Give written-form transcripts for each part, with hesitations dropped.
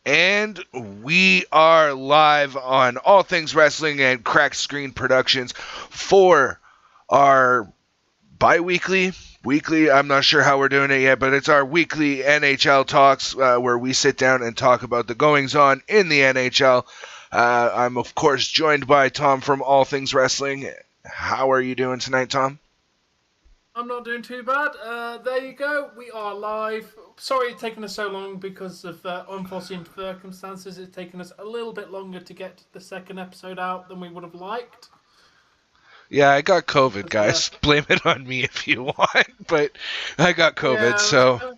And we are live on All Things Wrestling and Crack Screen Productions for our bi-weekly, weekly, I'm not sure how we're doing it yet, but it's our weekly NHL Talks where we sit down and talk about the goings-on in the NHL. I'm, of course, joined by Tom from All Things Wrestling. How are you doing tonight, Tom? I'm not doing too bad. There you go. We are live. Sorry it's taken us so long because of unforeseen circumstances. It's taken us a little bit longer to get the second episode out than we would have liked. Yeah, I got COVID, guys. Blame it on me if you want, but I got COVID, yeah, so...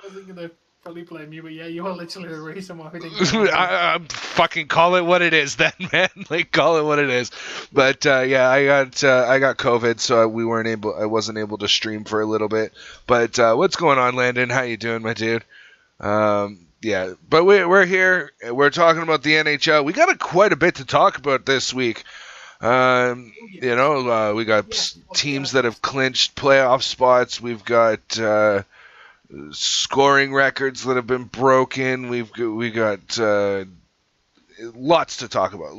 I wasn't going to fully blame you, but yeah, you are literally the reason why we didn't get I fucking call it what it is then, man. Like, call it what it is. But yeah, I got COVID, so I wasn't able to stream for a little bit. But what's going on, Landon? How you doing, my dude? Yeah, but we're here. We're talking about the NHL. We got quite a bit to talk about this week. You know, we got teams that have clinched playoff spots. We've got scoring records that have been broken. We got lots to talk about.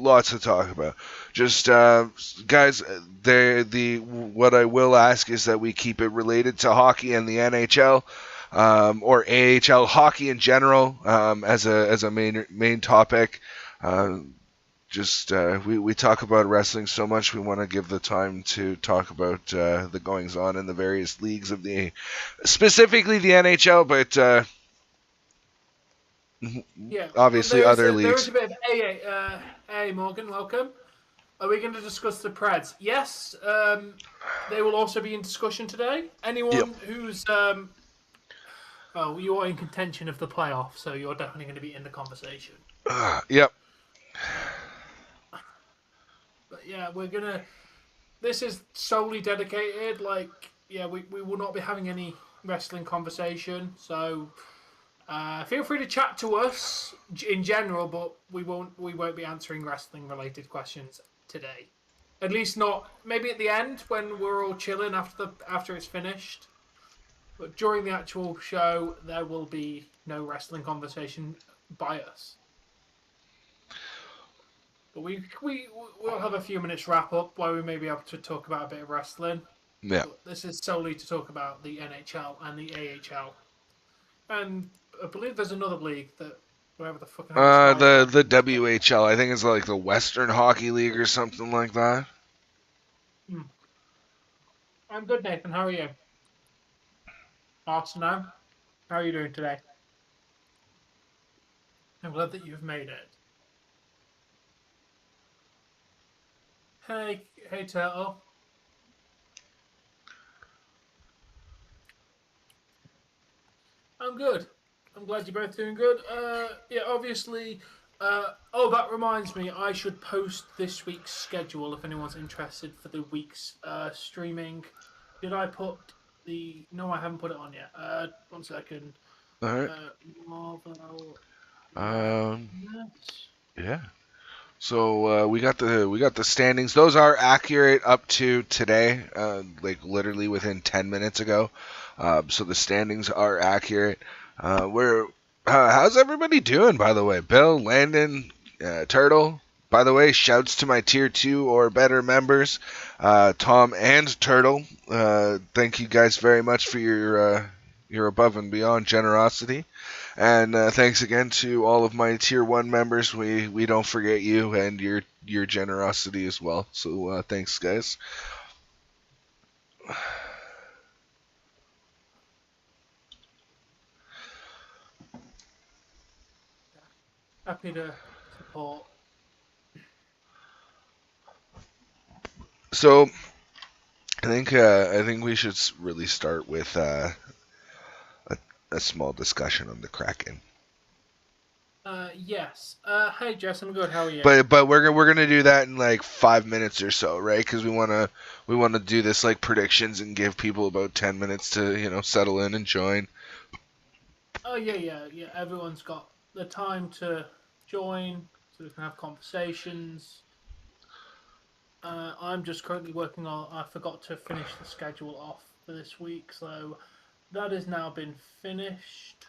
Just guys, what I will ask is that we keep it related to hockey and the NHL, or AHL hockey in general, as a main topic. We talk about wrestling so much, we want to give the time to talk about the goings on in the various leagues of specifically the NHL, but obviously other leagues. There is a bit of AA. Hey, Morgan, welcome. Are we going to discuss the Preds? Yes, they will also be in discussion today. Anyone who's you are in contention of the playoffs, so you're definitely going to be in the conversation. Yep. But yeah, this is solely dedicated. We will not be having any wrestling conversation. So feel free to chat to us in general, but we won't be answering wrestling related questions today. At least not. Maybe at the end when we're all chilling after it's finished. But during the actual show, there will be no wrestling conversation by us. But we'll have a few minutes wrap up where we may be able to talk about a bit of wrestling. Yeah. But this is solely to talk about the NHL and the AHL. And I believe there's another league that whatever the fuck. The WHL. I think it's like the Western Hockey League or something like that. I'm good, Nathan. How are you? Auston, how are you doing today? I'm glad that you've made it. Hey, Turtle. I'm good. I'm glad you're both doing good. Yeah, obviously. That reminds me, I should post this week's schedule if anyone's interested for the week's streaming. Did I put the? No, I haven't put it on yet. 1 second. All right. Marvel. Yeah. So we got the standings. Those are accurate up to today, like literally within 10 minutes ago. So the standings are accurate. How's everybody doing, by the way? Bill, Landon, Turtle. By the way, shouts to my Tier 2 or better members, Tom and Turtle. Thank you guys very much for your above and beyond generosity. And thanks again to all of my Tier 1 members. We don't forget you and your generosity as well. So thanks, guys. Happy to support. So I think we should really start with a small discussion on the Kraken. Yes. Hey, Jess, I'm good. How are you? But we're gonna do that in like 5 minutes or so, right? Because we wanna do this like predictions and give people about 10 minutes to settle in and join. Oh yeah. Everyone's got the time to join, so we can have conversations. I'm just currently working on. I forgot to finish the schedule off for this week, so that has now been finished.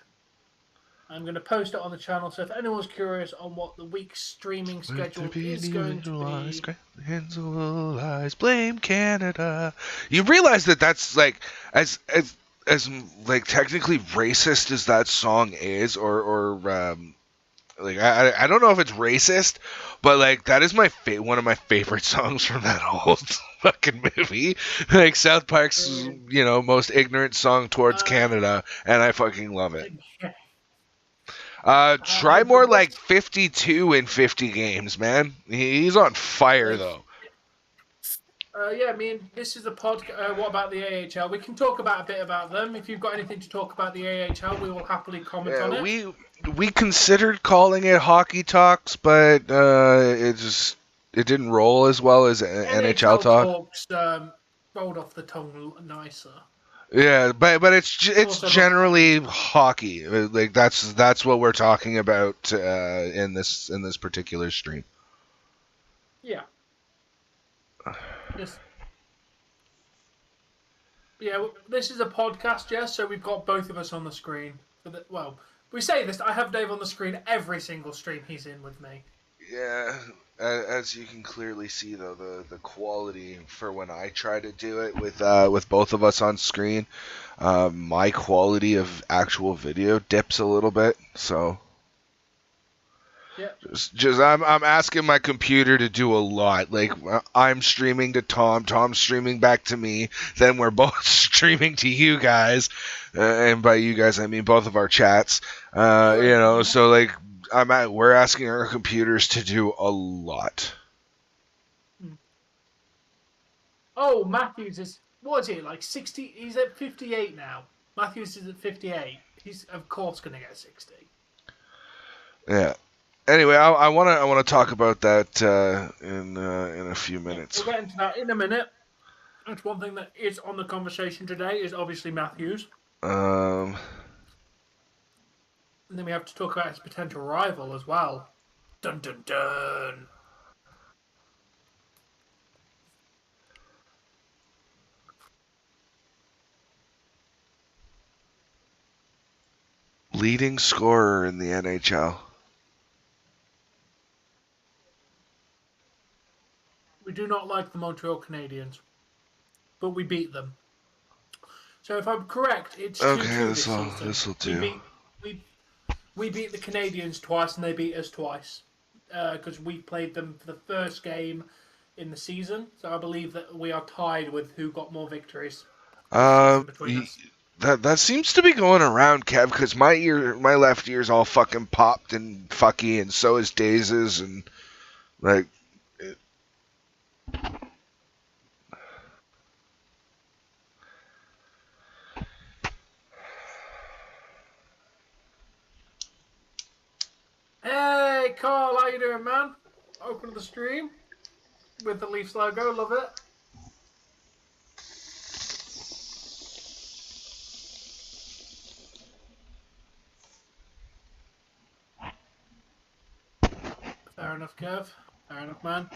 I'm going to post it on the channel, so if anyone's curious on what the week's streaming schedule is going to be... Blame Canada. You realize that that's like, as like technically racist as that song is, or like I don't know if it's racist, but like that is one of my favorite songs from that whole fucking movie. Like South Park's most ignorant song towards Canada, and I fucking love it. Try more like 52 in 50 games, man. He's on fire though. Yeah, I mean, this is the podcast. What about the AHL? We can talk about a bit about them. If you've got anything to talk about the AHL, we will happily comment on it. We considered calling it Hockey Talks, but it didn't roll as well as NHL Talks rolled off the tongue nicer. Yeah, but it's generally hockey. Like that's what we're talking about in this particular stream. Yeah. Yes. Yeah, this is a podcast, yes, so we've got both of us on the screen. Well, we say this, I have Dave on the screen every single stream he's in with me. Yeah, as you can clearly see, though, the quality for when I try to do it with both of us on screen, my quality of actual video dips a little bit, so... Yeah. Just I'm asking my computer to do a lot. Like I'm streaming to Tom's streaming back to me, then we're both streaming to you guys, and by you guys I mean both of our chats. So like we're asking our computers to do a lot. Oh, Matthews is what is he like 60? He's at 58 now. Matthews is at 58. He's of course gonna get 60. Yeah. Anyway, I want to talk about that in a few minutes. We'll get into that in a minute. That's one thing that is on the conversation today is obviously Matthews. And then we have to talk about his potential rival as well. Dun dun dun. Leading scorer in the NHL. We do not like the Montreal Canadiens, but we beat them. So if I'm correct, it's 2-2 this will do. We beat the Canadiens twice, and they beat us twice because we played them for the first game in the season. So I believe that we are tied with who got more victories. That seems to be going around, Kev, because my left ear's all fucking popped and fucky, and so is Daze's, and like. Hey, Carl, how you doing, man? Open to the stream with the Leafs logo. Love it. Fair enough, Kev. Fair enough, man.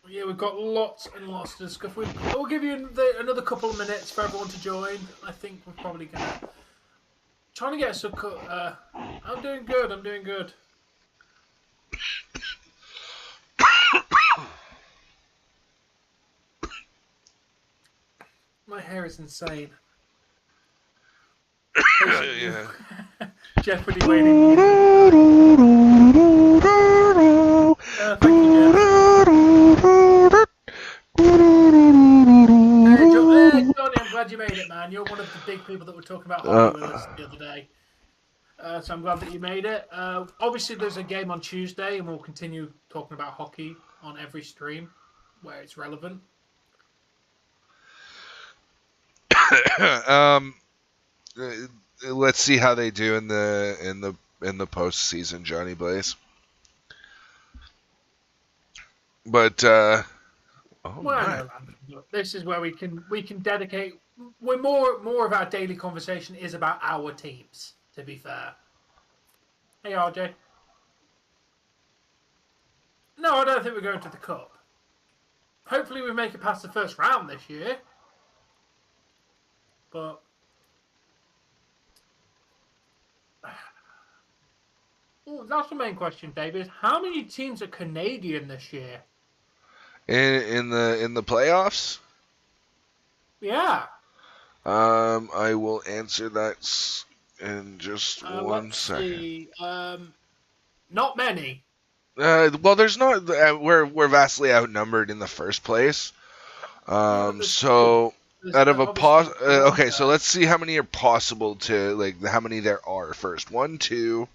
Yeah, we've got lots and lots to discuss. We'll give you another couple of minutes for everyone to join. I think we're probably going to... Trying to get some... I'm doing good. I'm doing good. My hair is insane. Yeah. Jeopardy waiting. Thank you, Jeff. Johnny, I'm glad you made it, man. You're one of the big people that were talking about hockey with us the other day. So I'm glad that you made it. Obviously, there's a game on Tuesday, and we'll continue talking about hockey on every stream where it's relevant. Let's see how they do in the postseason, Johnny Blaze. But this is where we can dedicate. We're more of our daily conversation is about our teams. To be fair. Hey, RJ. No, I don't think we're going to the Cup. Hopefully we make it past the first round this year. But Oh, that's the main question, David. How many teams are Canadian this year? In the playoffs? Yeah. I will answer that in just one Let's second. see. Not many. Well, there's not. We're vastly outnumbered in the first place. Yeah, but there's two. So There's out of a obviously okay, so Toronto. let's see how many are possible to like how many there are first. 1, 2.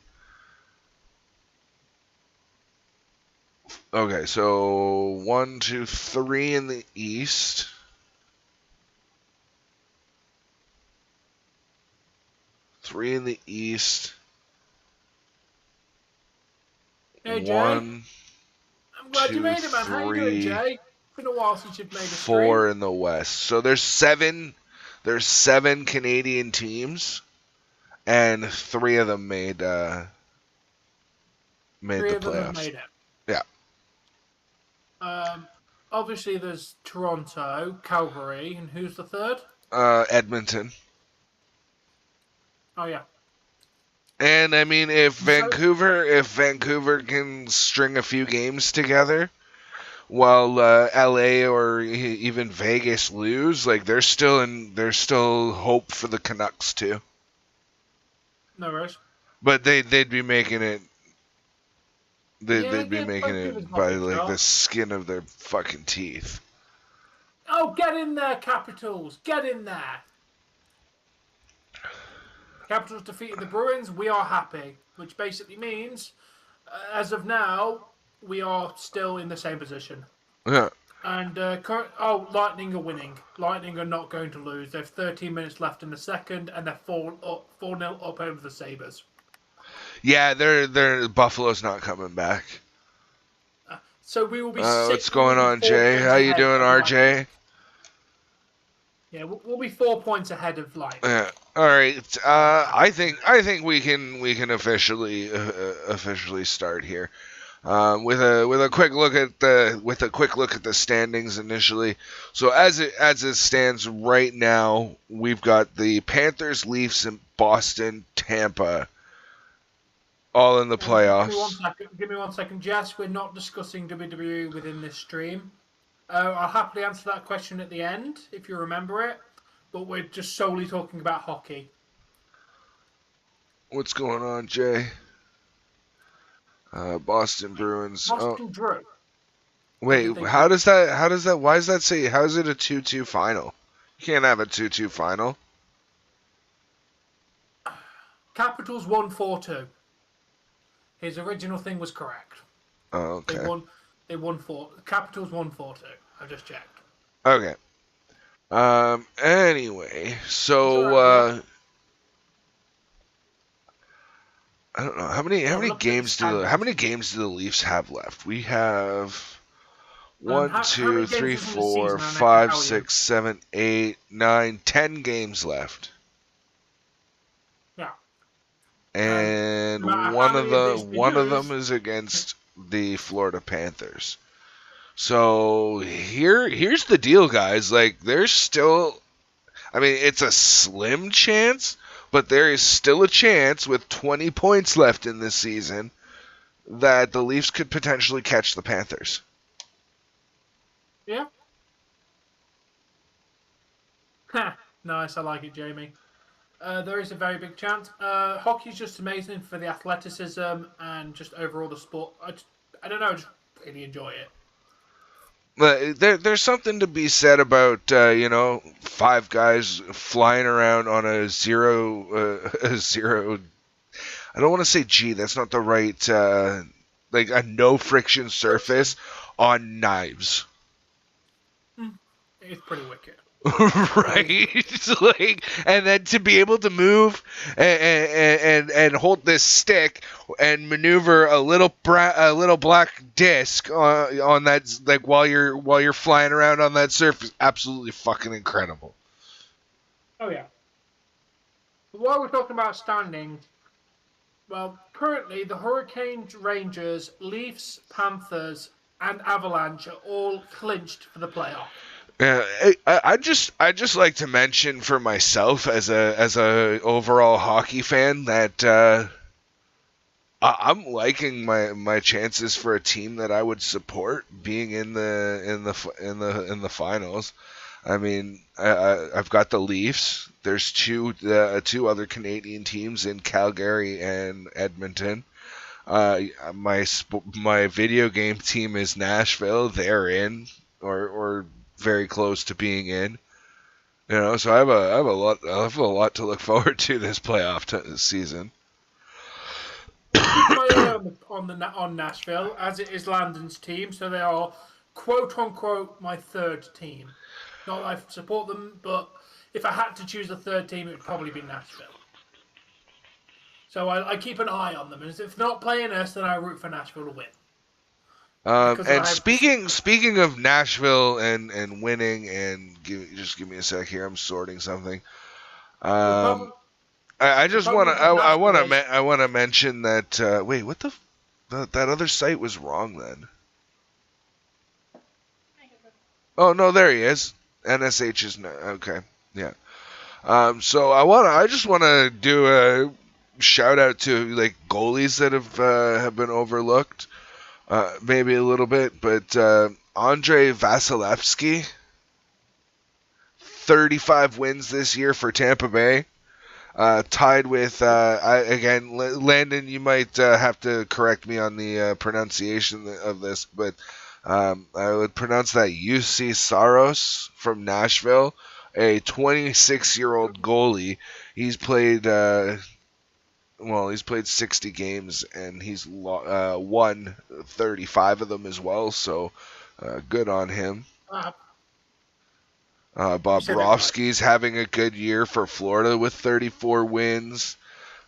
Okay, so 1, 2, 3 in the East. Three in the East. Hey, Jay. 1, I'm glad you 2, made it, man. How you doing, 3, Jay? Been a while since you've made a stream. 4 in the West. So there's seven. There's 7 Canadian teams, and 3 of them made the Three of them have playoffs. made it. Yeah. Obviously there's Toronto, Calgary, and who's the third? Edmonton. Oh yeah. And I mean, if Vancouver can string a few games together, while LA or even Vegas lose, like there's still hope for the Canucks too. No worries. But they'd be making it. Yeah, They'd be making Vancouver's it got a by big like the shot. skin of their fucking teeth. Oh, get in there, Capitals! Get in there! Capitals defeated the Bruins. We are happy, which basically means, as of now, we are still in the same position. Yeah. And Lightning are winning. Lightning are not going to lose. They have 13 minutes left in the second, and they're 4-0 up over the Sabres. Yeah, they're Buffalo's not coming back. So we will be What's going on, Jay? How you doing, RJ? Yeah, we'll be 4 points ahead of Lightning. Yeah. All right. I think we can officially start here. With a quick look at the standings initially. So as it stands right now, we've got the Panthers, Leafs, and Boston, Tampa, all in the playoffs. Give me 1 second, Jess. We're not discussing WWE within this stream. I'll happily answer that question at the end if you remember it. But we're just solely talking about hockey. What's going on, Jay? Boston Bruins. Boston drew. Wait, how does that? Why does that say? How is it a 2-2 final? You can't have a 2-2 final. Capitals won 4-2. His original thing was correct. Oh, okay. They won 4. Capitals won 4-2. I just checked. Okay. Anyway, so I don't know how many games do the Leafs have left? We have 1, 2, 3, 4, 5, 6, 7, 8, 9, 10 games left. Yeah. And one of them is against the Florida Panthers. So here's the deal, guys. Like there's still, I mean, it's a slim chance, but there is still a chance with 20 points left in this season that the Leafs could potentially catch the Panthers. Yeah. Nice, I like it, Jamie. There is a very big chance. Hockey's just amazing for the athleticism and just overall the sport. I don't know, I just really enjoy it. There's something to be said about 5 guys flying around on a zero. I don't want to say G. That's not the right like a no friction surface on knives. It's pretty wicked. Right, like, and then to be able to move and hold this stick and maneuver a little black disc on that, like while you're flying around on that surface, absolutely fucking incredible. Oh yeah. While we're talking about standing, well, currently the Hurricanes, Rangers, Leafs, Panthers, and Avalanche are all clinched for the playoff. I just like to mention for myself as a overall hockey fan that I'm liking my chances for a team that I would support being in the finals. I mean, I've got the Leafs. There's two other Canadian teams in Calgary and Edmonton. My video game team is Nashville. They're in or very close to being in. You know, so I have a lot to look forward to this playoff season. Keep my eye on Nashville, as it is Landon's team, so they are quote unquote my third team. Not that I support them, but if I had to choose a third team, it would probably be Nashville. So I keep an eye on them, and if they're not playing us, then I root for Nashville to win. And speaking of Nashville and winning, and just give me a sec here. I'm sorting something. I just want to mention that. Wait, what that other site was wrong then. Oh no, there he is. NSH is okay. Yeah. So I just want to do a shout out to like goalies that have been overlooked, maybe a little bit, but Andrei Vasilevsky, 35 wins this year for Tampa Bay. Tied with, again, Landon, you might have to correct me on the pronunciation of this, but I would pronounce that UC Saros from Nashville, a 26-year-old goalie. He's played 60 games, and he's won 35 of them as well, so good on him. Bobrovsky's having a good year for Florida with 34 wins.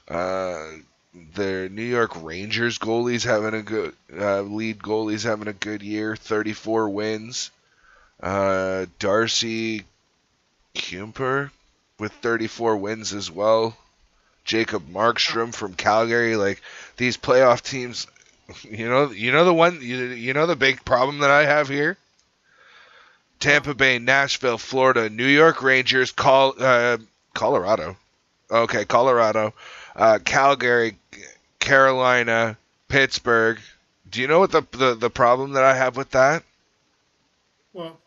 The New York Rangers goalie's having a good lead goalie's having a good year, 34 wins. Darcy Kuemper with 34 wins as well. Jacob Markstrom from Calgary. Like, these playoff teams, you know the big problem that I have here. Tampa Bay, Nashville, Florida, New York Rangers, Colorado. Okay, Colorado, Calgary, Carolina, Pittsburgh. Do you know what the problem that I have with that? What?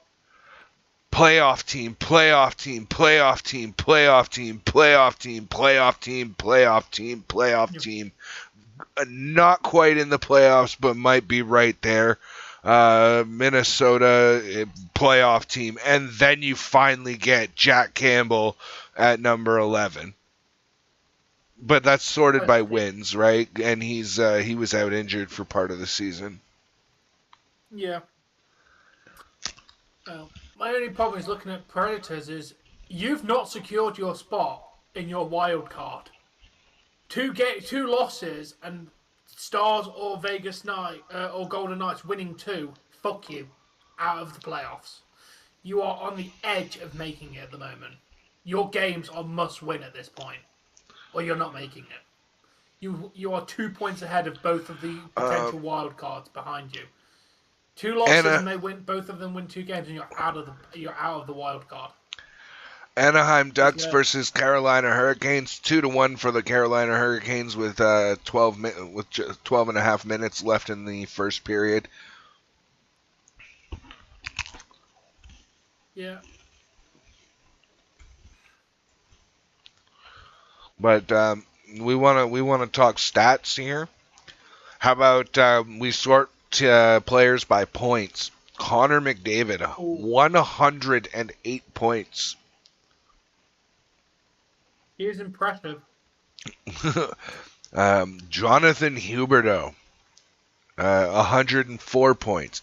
Playoff team, playoff team, playoff team, playoff team, playoff team, playoff team, playoff team, playoff team. Not quite in the playoffs, but might be right there. Minnesota playoff team, and then you finally get Jack Campbell at number 11. But that's sorted by wins, right? And he was out injured for part of the season. Yeah. Well, my only problem is looking at Predators is you've not secured your spot in your wild card. Two losses and Stars or Vegas Knight or Golden Knights winning 2, fuck you, out of the playoffs. You are on the edge of making it at the moment. Your games are must win at this point, or you're not making it. You are 2 points ahead of both of the potential wild cards behind you. 2 losses and they win. Both of them win 2 games, and you're out of the wild card. Anaheim Ducks versus Carolina Hurricanes, 2-1 for the Carolina Hurricanes with 12 and a half minutes left in the first period. Yeah. But we want to talk stats here. How about we sort players by points? Conor McDavid, 108 points. He is impressive. Jonathan Huberdeau, 104 points.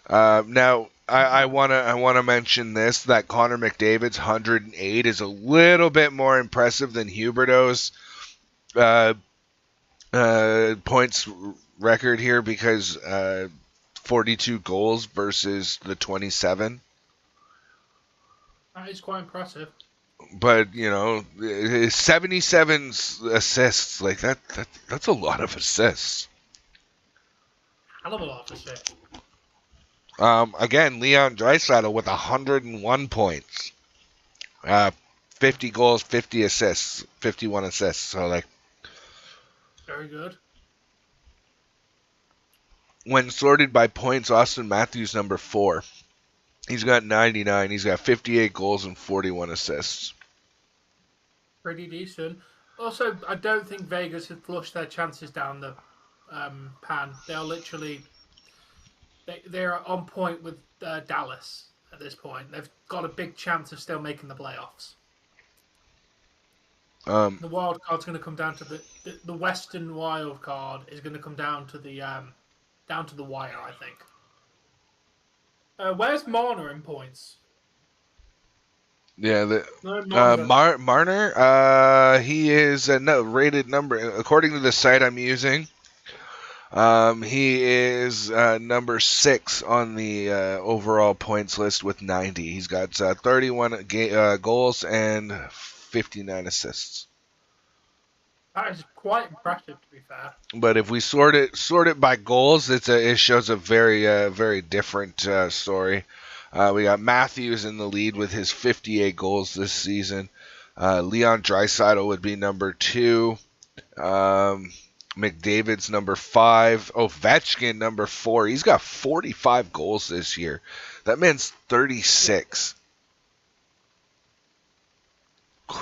Now, I wanna mention this, that Conor McDavid's 108 is a little bit more impressive than Huberdeau's points record here, because 42 goals versus the 27. That is quite impressive. But, 77 assists, like that's a lot of assists. Hell of a lot of assists. Again, Leon Draisaitl with 101 points. 50 goals, 50 assists, 51 assists. So, like, very good. when sorted by points, Auston Matthews number 4. He's got 99. He's got 58 goals and 41 assists. Pretty decent. Also, I don't think Vegas had flushed their chances down the pan. They're literally they're on point with Dallas at this point. They've got a big chance of still making the playoffs. The wild card's going to come down to the Western wild card is going to come down to the wire, I think. Where's Marner in points? Yeah, Marner. Marner. He is rated number according to the site I'm using. He is number 6 on the overall points list with 90. He's got 31 goals and 59 assists. That is quite impressive, to be fair. But if we sort it by goals, it shows a very different story. We got Matthews in the lead with his 58 goals this season. Leon Draisaitl would be number 2. McDavid's number 5. Ovechkin number 4. He's got 45 goals this year. That man's 36.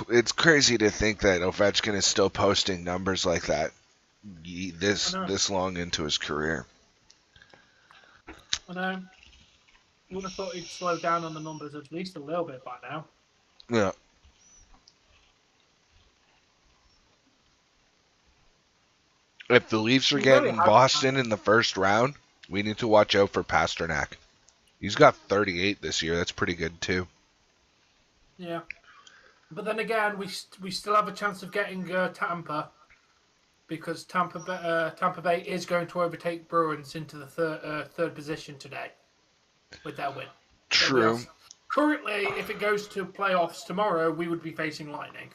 It's crazy to think that Ovechkin is still posting numbers like that this long into his career. I know. I would have thought he'd slow down on the numbers at least a little bit by now. Yeah. If the Leafs are getting Boston in the first round, we need to watch out for Pasternak. He's got 38 this year. That's pretty good too. Yeah. But then again, we still have a chance of getting Tampa, because Tampa Bay is going to overtake Bruins into the third position today with their win. True. So currently, if it goes to playoffs tomorrow, we would be facing Lightning.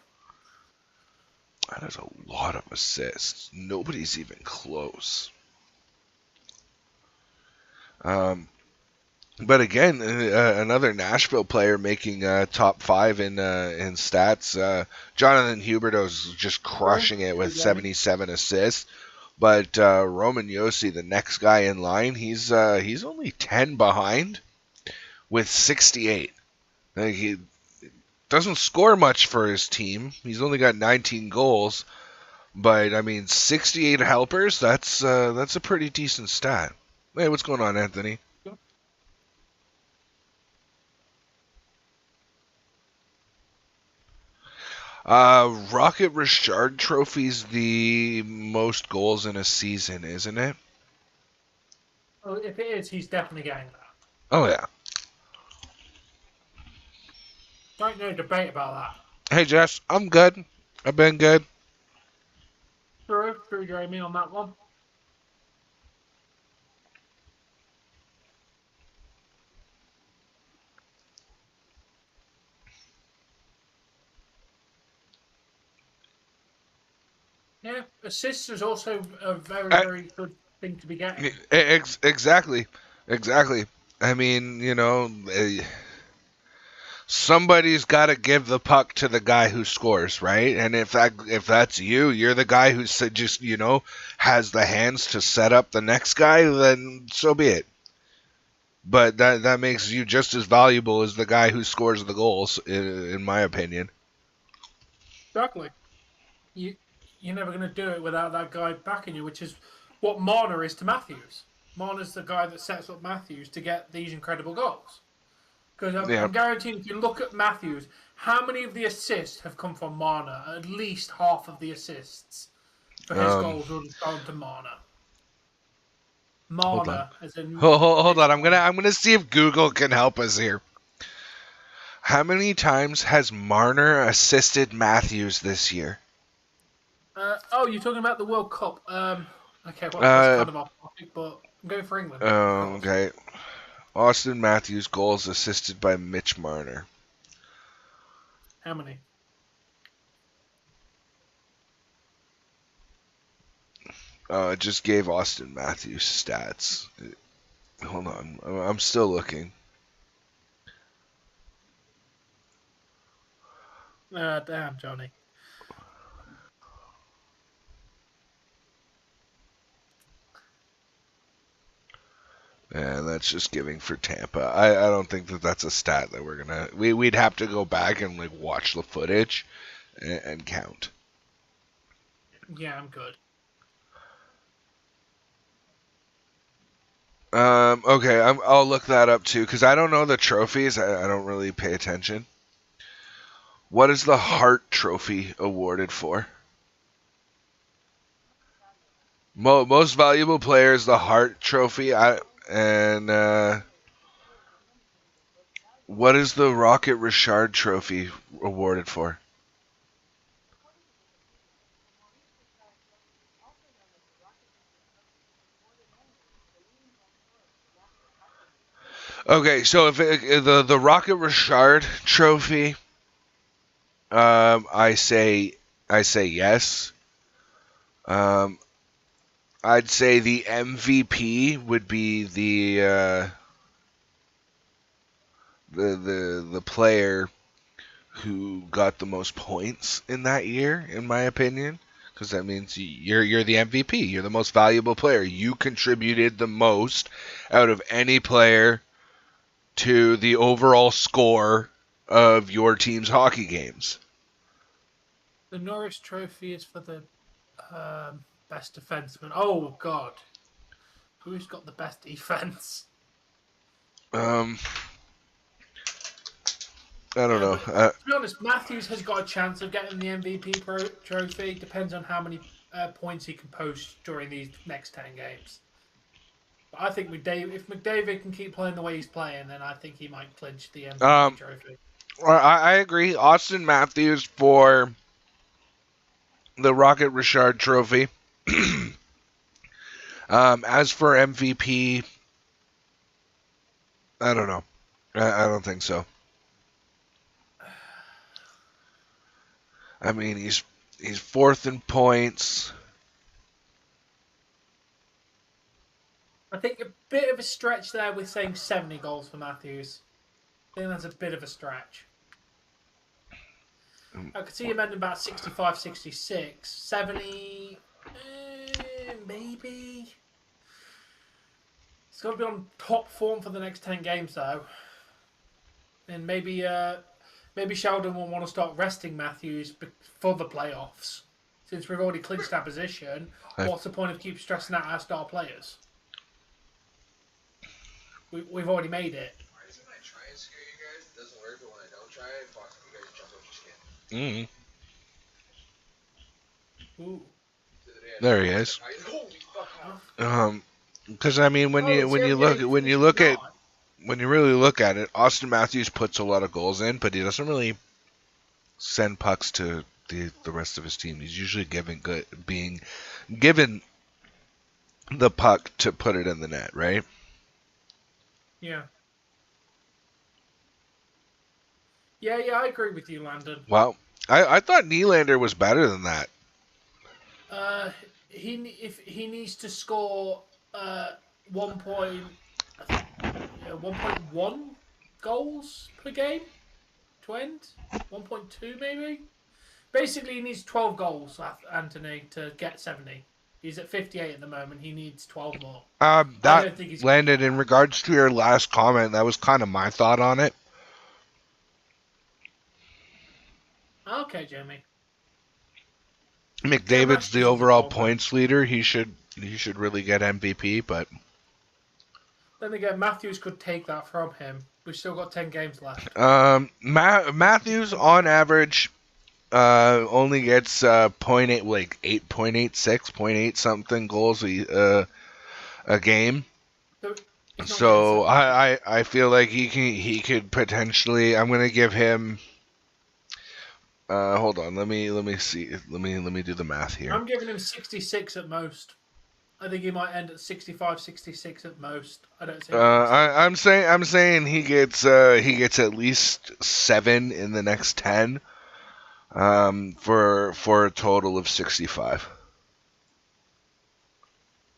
That is a lot of assists. Nobody's even close. But again, another Nashville player making top 5 in stats. Jonathan Huberdeau's just crushing it with 77 assists. But Roman Josi, the next guy in line, he's only 10 behind with 68. He doesn't score much for his team. He's only got 19 goals. But I mean, 68 helpers. That's a pretty decent stat. Hey, what's going on, Anthony? Rocket Richard Trophy's the most goals in a season, isn't it? Oh, if it is, he's definitely getting that. Oh, yeah. Don't no debate about that. Hey, Jess, I'm good. I've been good. True, Jamie, on that one. Yeah, assists is also a very good thing to be getting. Exactly. I mean, somebody's got to give the puck to the guy who scores, right? And if that's you're the guy who just has the hands to set up the next guy, then so be it. But that makes you just as valuable as the guy who scores the goals, in my opinion. Exactly. You're never going to do it without that guy backing you, which is what Marner is to Matthews. Marner's the guy that sets up Matthews to get these incredible goals. Because I'm guaranteeing, if you look at Matthews, how many of the assists have come from Marner? At least half of the assists for his goals would have gone to Marner. Marner, as in... Hold on. I'm gonna see if Google can help us here. How many times has Marner assisted Matthews this year? You're talking about the World Cup. Okay, well, that's kind of off topic, but I'm going for England. Okay. Auston Matthews goals assisted by Mitch Marner. How many? It just gave Auston Matthews stats. Hold on. I'm still looking. Damn, Johnny. And that's just giving for Tampa. I don't think that that's a stat that we're gonna. We'd have to go back and like watch the footage and count. Yeah, I'm good. Okay, I'll look that up too because I don't know the trophies. I don't really pay attention. What is the Hart Trophy awarded for? Most valuable player is the Hart Trophy. What is the Rocket Richard Trophy awarded for? Okay, so if the Rocket Richard Trophy, I say yes. I'd say the MVP would be the player who got the most points in that year, in my opinion, because that means you're the MVP. You're the most valuable player. You contributed the most out of any player to the overall score of your team's hockey games. The Norris Trophy is for the best defenseman. Oh God, who's got the best defense? I don't know. To be honest, Matthews has got a chance of getting the MVP trophy. Depends on how many points he can post during these next 10 games. But I think if McDavid can keep playing the way he's playing, then I think he might clinch the MVP trophy. I agree. Auston Matthews for the Rocket Richard Trophy. As for MVP, I don't know. I don't think so. I mean, he's fourth in points. I think a bit of a stretch there with saying 70 goals for Matthews. I think that's a bit of a stretch. I could see him ending about 65, 66. 70, maybe. He's got to be on top form for the next 10 games, though. And maybe Sheldon will want to start resting Matthews for the playoffs. Since we've already clinched our position, what's the point of keep stressing out our star players? We've already made it. Why doesn't I try and scare you guys? It doesn't work, but when I don't try it, fuck, you guys jump off your skin. Ooh. There he is. Holy fuck. Because I mean, when you really look at it, Auston Matthews puts a lot of goals in, but he doesn't really send pucks to the rest of his team. He's usually being given the puck to put it in the net, right? Yeah. Yeah, I agree with you, Landon. Well, I thought Nylander was better than that. If he needs to score 1.1 goals per game to end, 1.2 maybe. Basically, he needs 12 goals, Anthony, to get 70. He's at 58 at the moment. He needs 12 more. That landed in regards to your last comment. That was kind of my thought on it. Okay, Jamie. McDavid's the overall points leader. He should really get MVP, but then again, Matthews could take that from him. We've still got 10 games left. Matthews on average only gets 0.8, like 8.86, 0.8 something goals a game. So I feel like he could potentially. I'm gonna give him. Hold on. Let me see. Let me do the math here. I'm giving him 66 at most. I think he might end at 65, 66 at most. I don't see. I'm saying he gets at least 7 in the next 10. For a total of 65.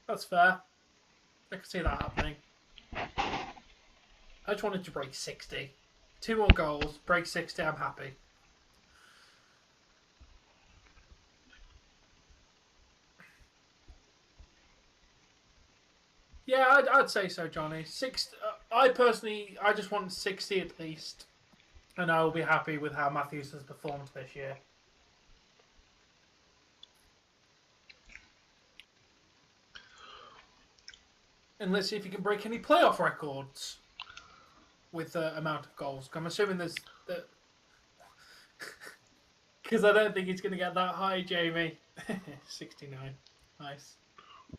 That's fair. I can see that happening. I just wanted to break 60. 2 more goals, break 60, I'm happy. Yeah, I'd say so, Johnny. I personally, I just want 60 at least, and I will be happy with how Matthews has performed this year. And let's see if he can break any playoff records with the amount of goals. I'm assuming there's that because I don't think he's going to get that high, Jamie. 69. Nice.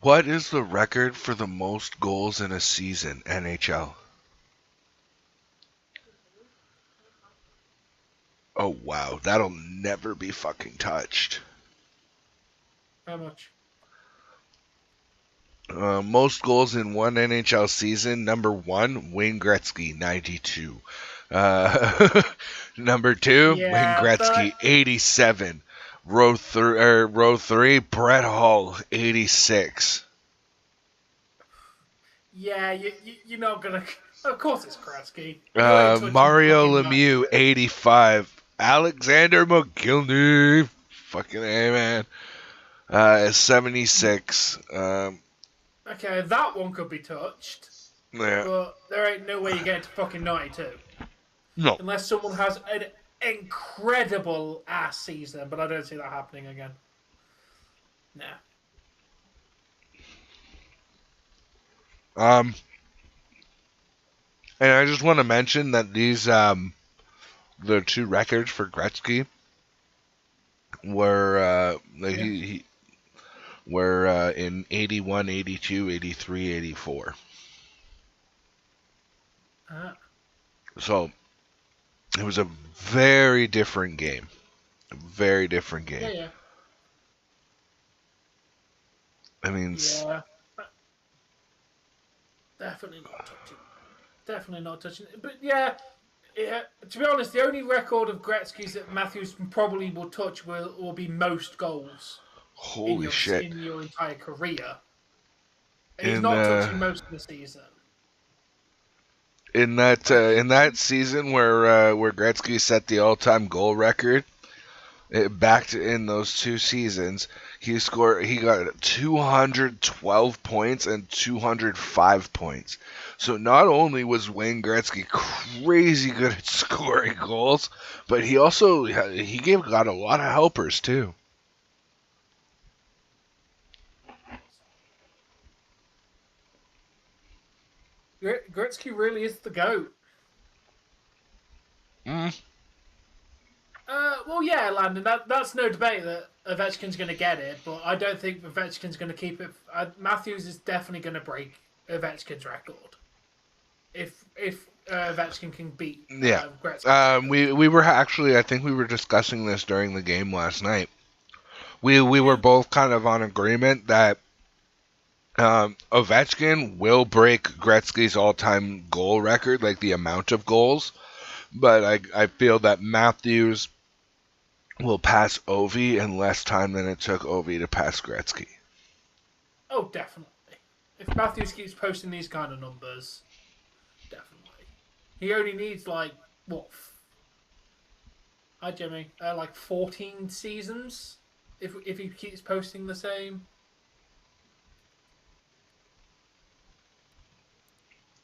What is the record for the most goals in a season, NHL? Oh, wow. That'll never be fucking touched. How much? Most goals in one NHL season. Number 1, Wayne Gretzky, 92. Number 2, Yeah, Wayne Gretzky, 87. Row 3, Brett Hull, 86. Yeah, you're not going to... Of course it's Gretzky. Mario Lemieux, 85. Alexander McGillney, fucking A, man, 76. Okay, that one could be touched. Yeah. But there ain't no way you get to fucking 92. No. Unless someone has an incredible ass season, but I don't see that happening again. Nah. And I just want to mention that these, the 2 records for Gretzky were, were in 81, 82, 83, 84. So, it was a very different game. A very different game. Yeah. I mean... Yeah. Definitely not touching. Definitely not touching. But yeah, to be honest, the only record of Gretzky's that Matthews probably will touch will be most goals. Holy shit. In your entire career. And he's not touching most of the season. In that season where Gretzky set the all-time goal record, in those 2 seasons, he got 212 points and 205 points. So not only was Wayne Gretzky crazy good at scoring goals, but he also got a lot of helpers too. Gretzky really is the GOAT. Well, yeah, Landon, that's no debate that Ovechkin's going to get it, but I don't think Ovechkin's going to keep it. Matthews is definitely going to break Ovechkin's record. If Ovechkin can beat Gretzky. We were actually, I think we were discussing this during the game last night. We were both kind of on agreement that Ovechkin will break Gretzky's all-time goal record, like the amount of goals, but I feel that Matthews will pass Ovi in less time than it took Ovi to pass Gretzky. Oh, definitely. If Matthews keeps posting these kind of numbers, definitely. He only needs, like, what? Hi, Jimmy. Like 14 seasons? If he keeps posting the same.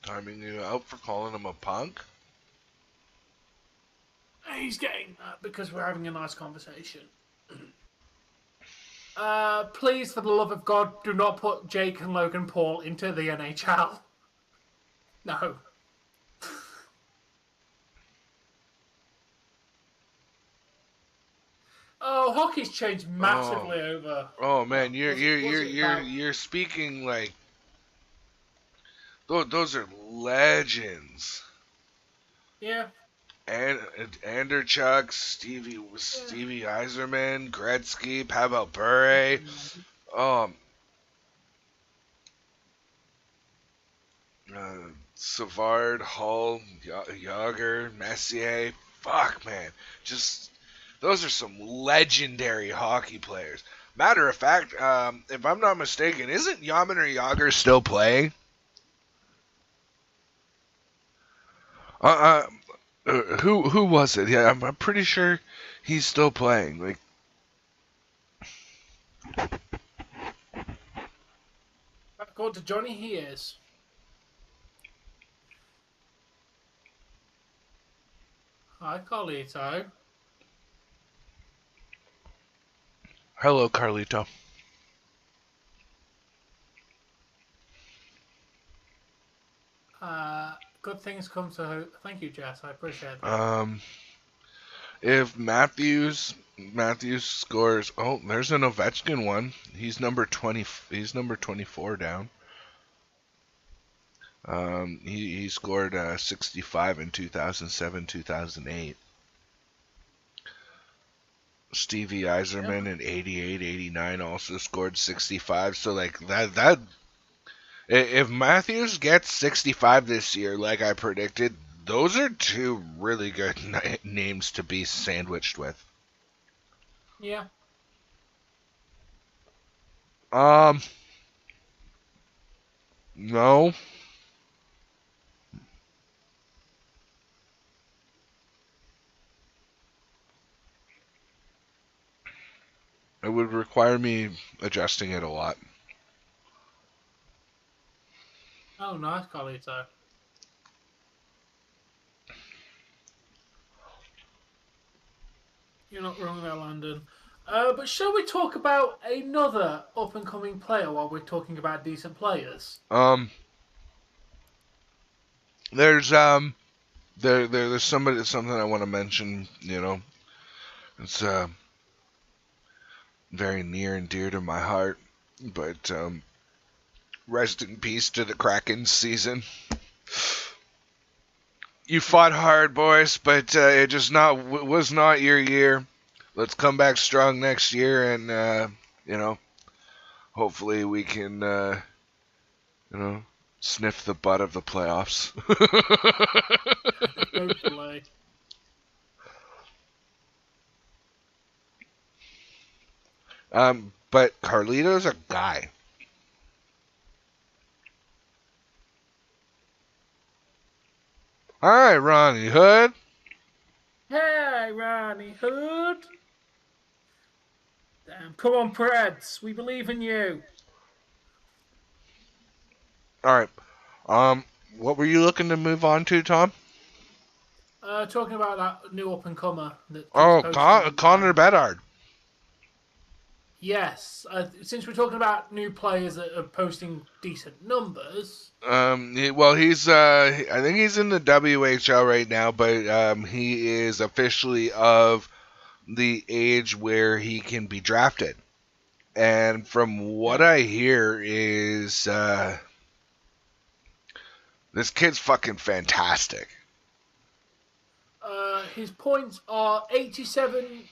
Timing you out for calling him a punk? He's getting that because we're having a nice conversation. Please, for the love of God, do not put Jake and Logan Paul into the NHL. No. Oh, hockey's changed massively over. Oh man, you're speaking like those are legends. Yeah. And Anderchuk, Stevie Yzerman, Gretzky, Pavel Bure, Savard, Hull, Yager, Messier. Fuck, man. Just, those are some legendary hockey players. Matter of fact, if I'm not mistaken, isn't Yarmir Yager still playing? Who was it? Yeah, I'm pretty sure he's still playing. Like, According to Johnny, he is. Hi, Carlito. Hello, Carlito. Good things come to... Thank you, Jess. I appreciate that. If Matthews scores, there's an Ovechkin one. He's number 20. He's number 24 down. He scored 65 in 2007, 2008. Stevie Yzerman in 88, 89 also scored 65. So like that if Matthews gets 65 this year, like I predicted, those are two really good names to be sandwiched with. Yeah. No. It would require me adjusting it a lot. Oh, nice, Carlito. You're not wrong there, Landon. But shall we talk about another up-and-coming player while we're talking about decent players? There's there's something I want to mention. You know, it's very near and dear to my heart. But rest in peace to the Kraken season. You fought hard, boys, but it just was not your year. Let's come back strong next year, and you know, hopefully we can you know, sniff the butt of the playoffs. Hopefully. But Carlito's a guy. Hi, Ronnie Hood. Hey, Ronnie Hood. Damn, come on, Preds. We believe in you. All right. What were you looking to move on to, Tom? Talking about that new up-and-comer that keeps posting, Connor Bedard. Yes. Since we're talking about new players that are posting decent numbers. He's I think he's in the WHL right now, but he is officially of the age where he can be drafted. And from what I hear is this kid's fucking fantastic. His points are 87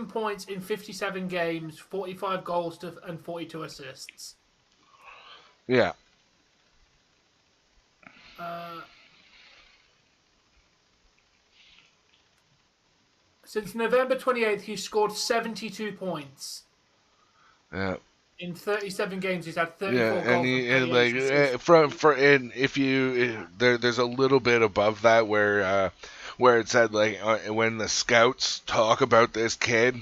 points in 57 games, 45 goals and 42 assists. Yeah. Since November 28th, he's scored 72 points. Yeah. In 37 games, he's had 34 goals. There's a little bit above that where it said when the scouts talk about this kid,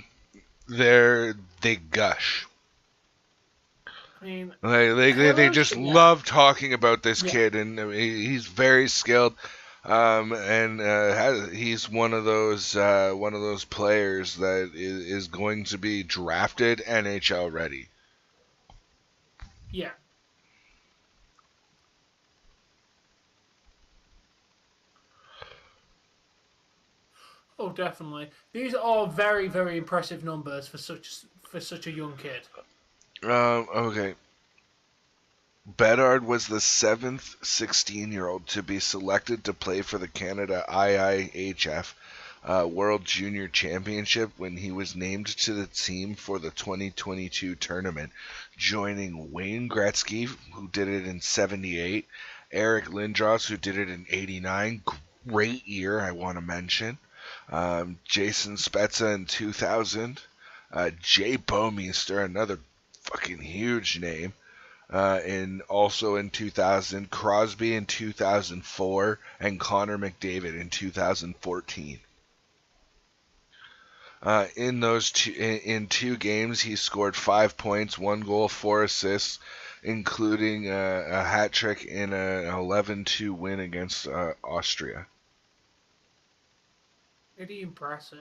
they gush. I mean, they just love talking about this kid, and he's very skilled. He's one of those players that is going to be drafted NHL ready. Yeah. Oh, definitely. These are very, very impressive numbers for such a young kid. Okay. Bedard was the 7th 16-year-old to be selected to play for the Canada IIHF World Junior Championship when he was named to the team for the 2022 tournament, joining Wayne Gretzky, who did it in 78, Eric Lindros, who did it in 89, great year, I want to mention, Jason Spezza in 2000, Jay Bouwmeester, another fucking huge name, in 2000, Crosby in 2004, and Connor McDavid in 2014. In those two games, he scored 5 points, 1 goal, 4 assists including a hat trick in an 11-2 win against Austria. Pretty impressive.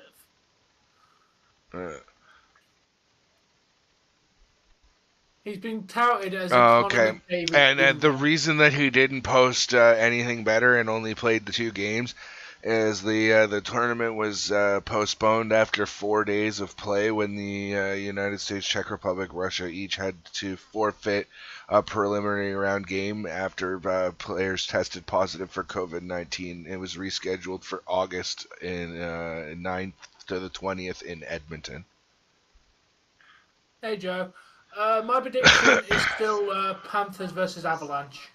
He's been touted as a Conor McDavid. And the reason that he didn't post anything better and only played the 2 games is the tournament was postponed after 4 days of play when the United States, Czech Republic, Russia each had to forfeit a preliminary round game after players tested positive for COVID-19. It was rescheduled for August in 9th to the 20th in Edmonton. Hey, Joe. My prediction is still Panthers versus Avalanche.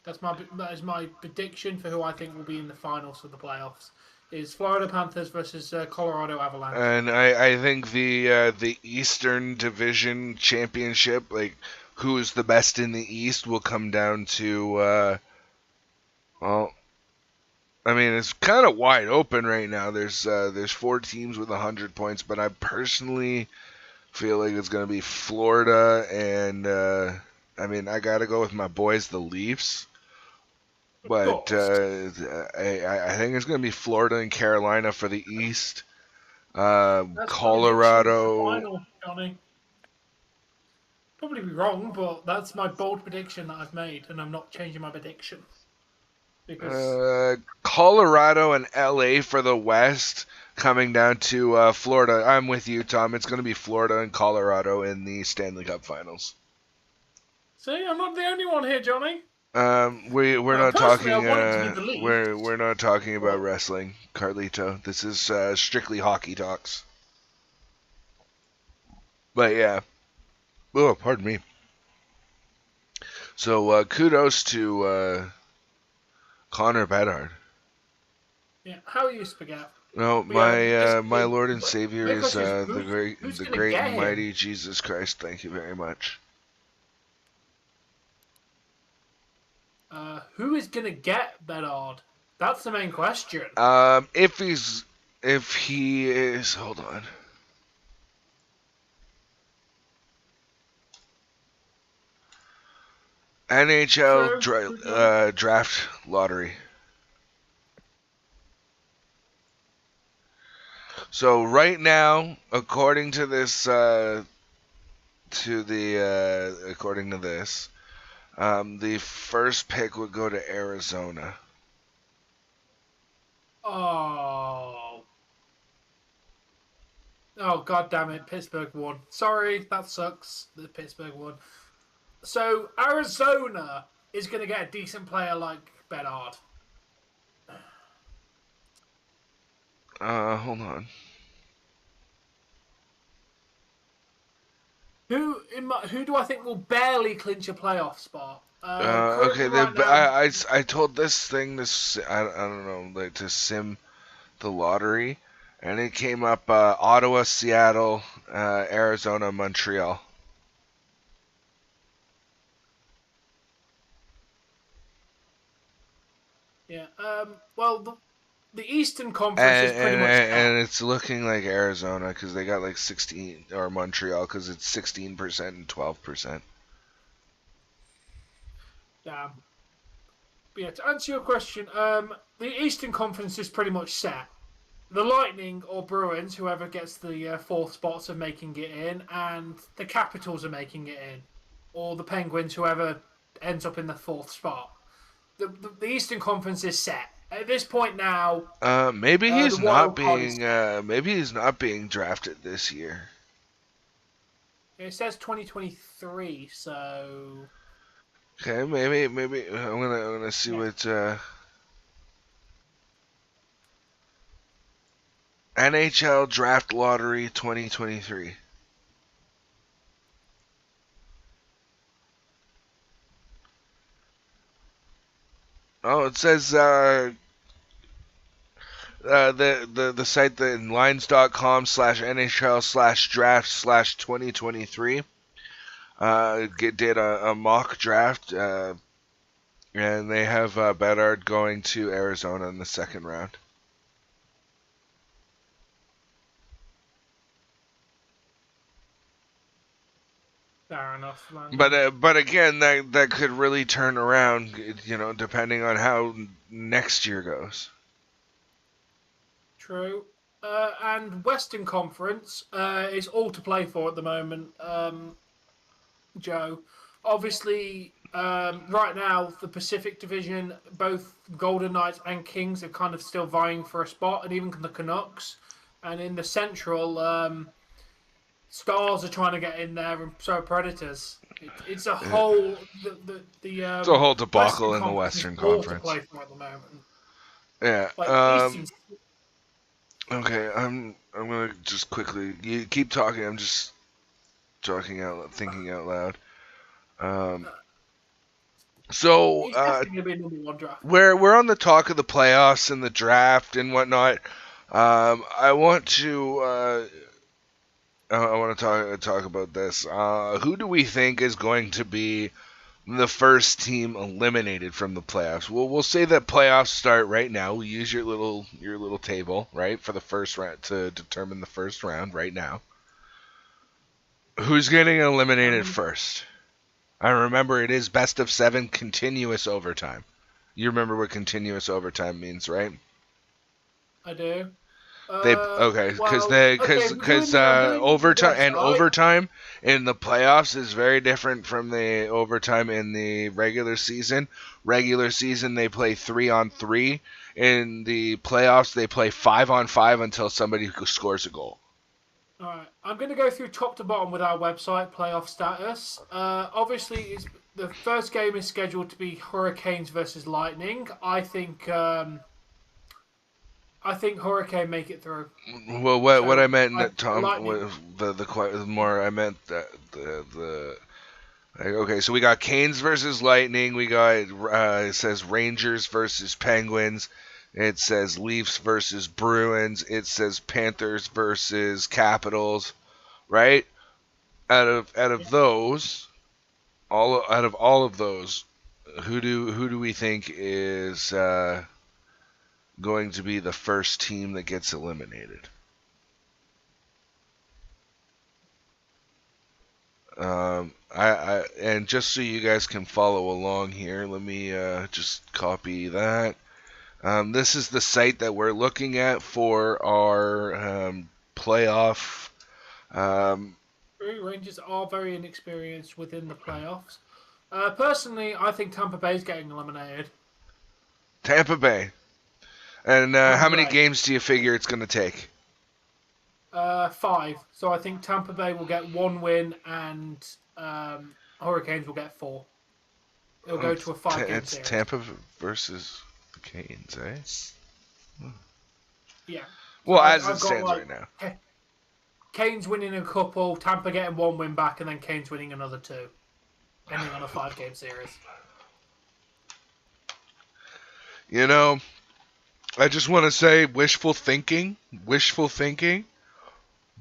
That is my prediction for who I think will be in the finals of the playoffs. Is Florida Panthers versus Colorado Avalanche. And I think the Eastern Division Championship, like who's the best in the East, will come down to I mean, it's kind of wide open right now. There's 4 teams with 100 points, but I personally feel like it's going to be Florida, and I mean, I got to go with my boys, the Leafs. But I think it's going to be Florida and Carolina for the East. Colorado. Final, Johnny. Probably be wrong, but that's my bold prediction that I've made, and I'm not changing my prediction. Because Colorado and LA for the West, coming down to Florida. I'm with you, Tom. It's going to be Florida and Colorado in the Stanley Cup Finals. See, I'm not the only one here, Johnny. We're not talking. We're not talking about wrestling, Carlito. This is strictly hockey talks. But yeah. Oh, pardon me. So kudos to Connor Bedard. Yeah, how are you, Spaghetti? No, my Lord and Savior is the great and mighty Jesus Christ. Thank you very much. Who is gonna get Bedard? That's the main question. If he is, hold on. NHL draft lottery. So right now, according to this, the first pick would go to Arizona. Oh, God damn it! Pittsburgh won. Sorry, that sucks. The Pittsburgh won. So Arizona is going to get a decent player like Bedard. Hold on. Who do I think will barely clinch a playoff spot? Okay, I told this thing I don't know, like, to sim the lottery, and it came up Ottawa, Seattle, Arizona, Montreal. Yeah. Well, the Eastern Conference is pretty much set. And it's looking like Arizona because they got like 16, or Montreal because it's 16% and 12%. Damn. But yeah, to answer your question, the Eastern Conference is pretty much set. The Lightning or Bruins, whoever gets the 4th spots, are making it in, and the Capitals are making it in, or the Penguins, whoever ends up in the 4th spot. The Eastern Conference is set at this point now. Maybe he's not being. Maybe he's not being drafted this year. It says 2023, so. Okay, maybe I'm gonna see what. NHL Draft Lottery 2023. Oh, it says the site, the lines.com/NHL/draft/2023 did a mock draft, and they have Bedard going to Arizona in the 2nd round. Fair enough, man. But again, that could really turn around, depending on how next year goes. True. And Western Conference is all to play for at the moment, Joe. Obviously, right now, the Pacific Division, both Golden Knights and Kings are kind of still vying for a spot, and even the Canucks. And in the Central, Stars are trying to get in there, and so are Predators. It's a whole... It's a whole debacle in the Western Conference. To play for at the moment. Yeah. Okay, I'm gonna just quickly. You keep talking. I'm just thinking out loud. So It's definitely gonna be a number one draft. we're on the talk of the playoffs and the draft and whatnot. I want to talk about this. Who do we think is going to be the first team eliminated from the playoffs? We'll say that playoffs start right now. We use your little table, right, for the first round to determine the first round right now. Who's getting eliminated first? I remember it is best of 7 continuous overtime. You remember what continuous overtime means, right? I do. Because overtime in the playoffs is very different from the overtime in the regular season. Regular season they play 3-on-3. In the playoffs they play 5-on-5 until somebody scores a goal. All right, I'm going to go through top to bottom with our website playoff status. Obviously, the first game is scheduled to be Hurricanes versus Lightning. I think Hurricane make it through. Well, what I meant, Tom, I meant the. Okay, so we got Canes versus Lightning. We got it says Rangers versus Penguins. It says Leafs versus Bruins. It says Panthers versus Capitals. Right? Out of those, all of those, who do we think is going to be the first team that gets eliminated? And just so you guys can follow along here, let me just copy that. This is the site that we're looking at for our playoff. Rangers are very inexperienced within the playoffs. Personally, I think Tampa Bay is getting eliminated. Tampa Bay. And how many games do you figure it's going to take? 5. So I think Tampa Bay will get 1 win and Hurricanes will get 4. It'll go to a 5-game series. It's Tampa versus the Canes, eh? Yeah. Well, as it stands right now. Canes winning a couple, Tampa getting 1 win back, and then Canes winning another 2. Ending on a 5-game series. I just want to say wishful thinking,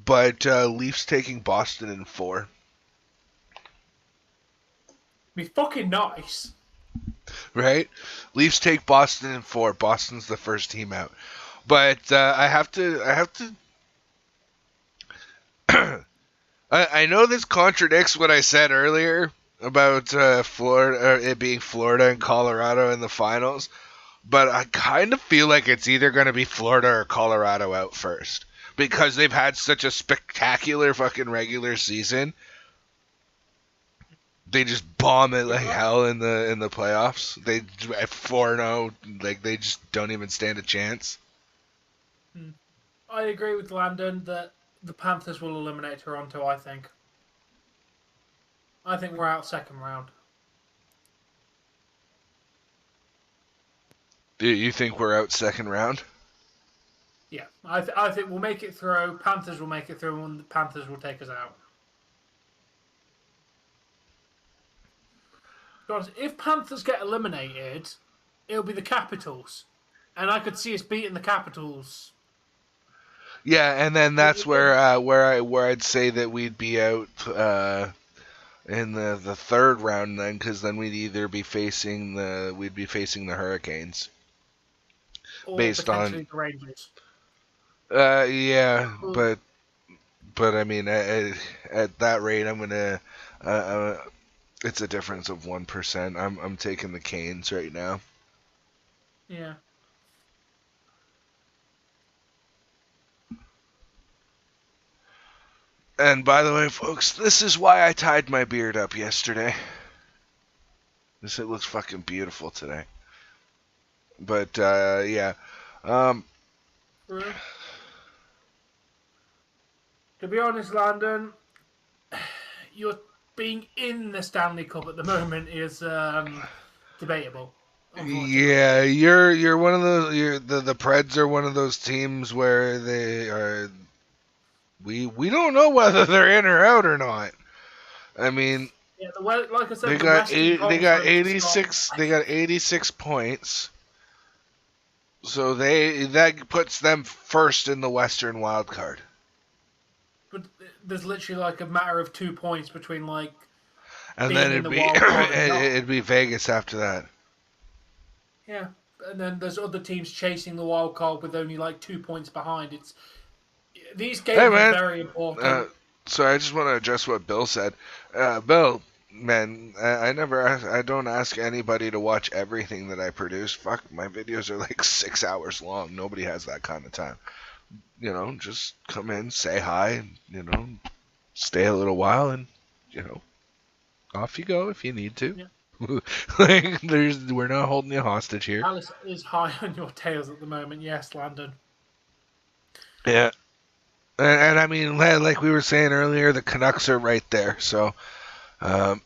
but Leafs taking Boston in 4. Be fucking nice. Right? Leafs take Boston in 4. Boston's the first team out. But I have to I know this contradicts what I said earlier about Florida, it being Florida and Colorado in the finals, but I kind of feel like it's either going to be Florida or Colorado out first because they've had such a spectacular fucking regular season. They just bomb it like hell in the playoffs. They at 4-0, like they just don't even stand a chance. I agree with Landon that the Panthers will eliminate Toronto, I think. I think we're out second round. Do you think we're out second round? Yeah. I think we'll make it through. Panthers will make it through, and the Panthers will take us out. Because if Panthers get eliminated, it'll be the Capitals. And I could see us beating the Capitals. Yeah, and then that's where I'd say that we'd be out in the third round then, because then we'd either be facing the Hurricanes, or based on the Rangers. Yeah, but I mean at that rate, I'm It's a difference of 1%. I'm taking the Canes right now. Yeah. And by the way, folks, this is why I tied my beard up yesterday. It looks fucking beautiful today. But yeah. To be honest, Landon, you're being in the Stanley Cup at the moment is debatable. Yeah, you're one of those. The Preds are one of those teams where they are. We don't know whether they're in or out or not. I mean, yeah, like I said, they the got Western they got Conference 86. They got 86 points. So that puts them first in the Western wild card. But there's literally like a matter of 2 points between like And being then in the wild card and not. it'd be Vegas after that. Yeah, and then there's other teams chasing the wild card with only like 2 points behind. These games are very important. So I just want to address what Bill said. Bill, man, I don't ask anybody to watch everything that I produce. Fuck, my videos are like 6 hours long. Nobody has that kind of time. You know, just come in, say hi, you know, stay a little while, and you know, off you go if you need to. Yeah. Like, we're not holding you hostage here. Alice is high on your tails at the moment. Yes, Landon. Yeah. And I mean, like we were saying earlier, the Canucks are right there. So, yeah,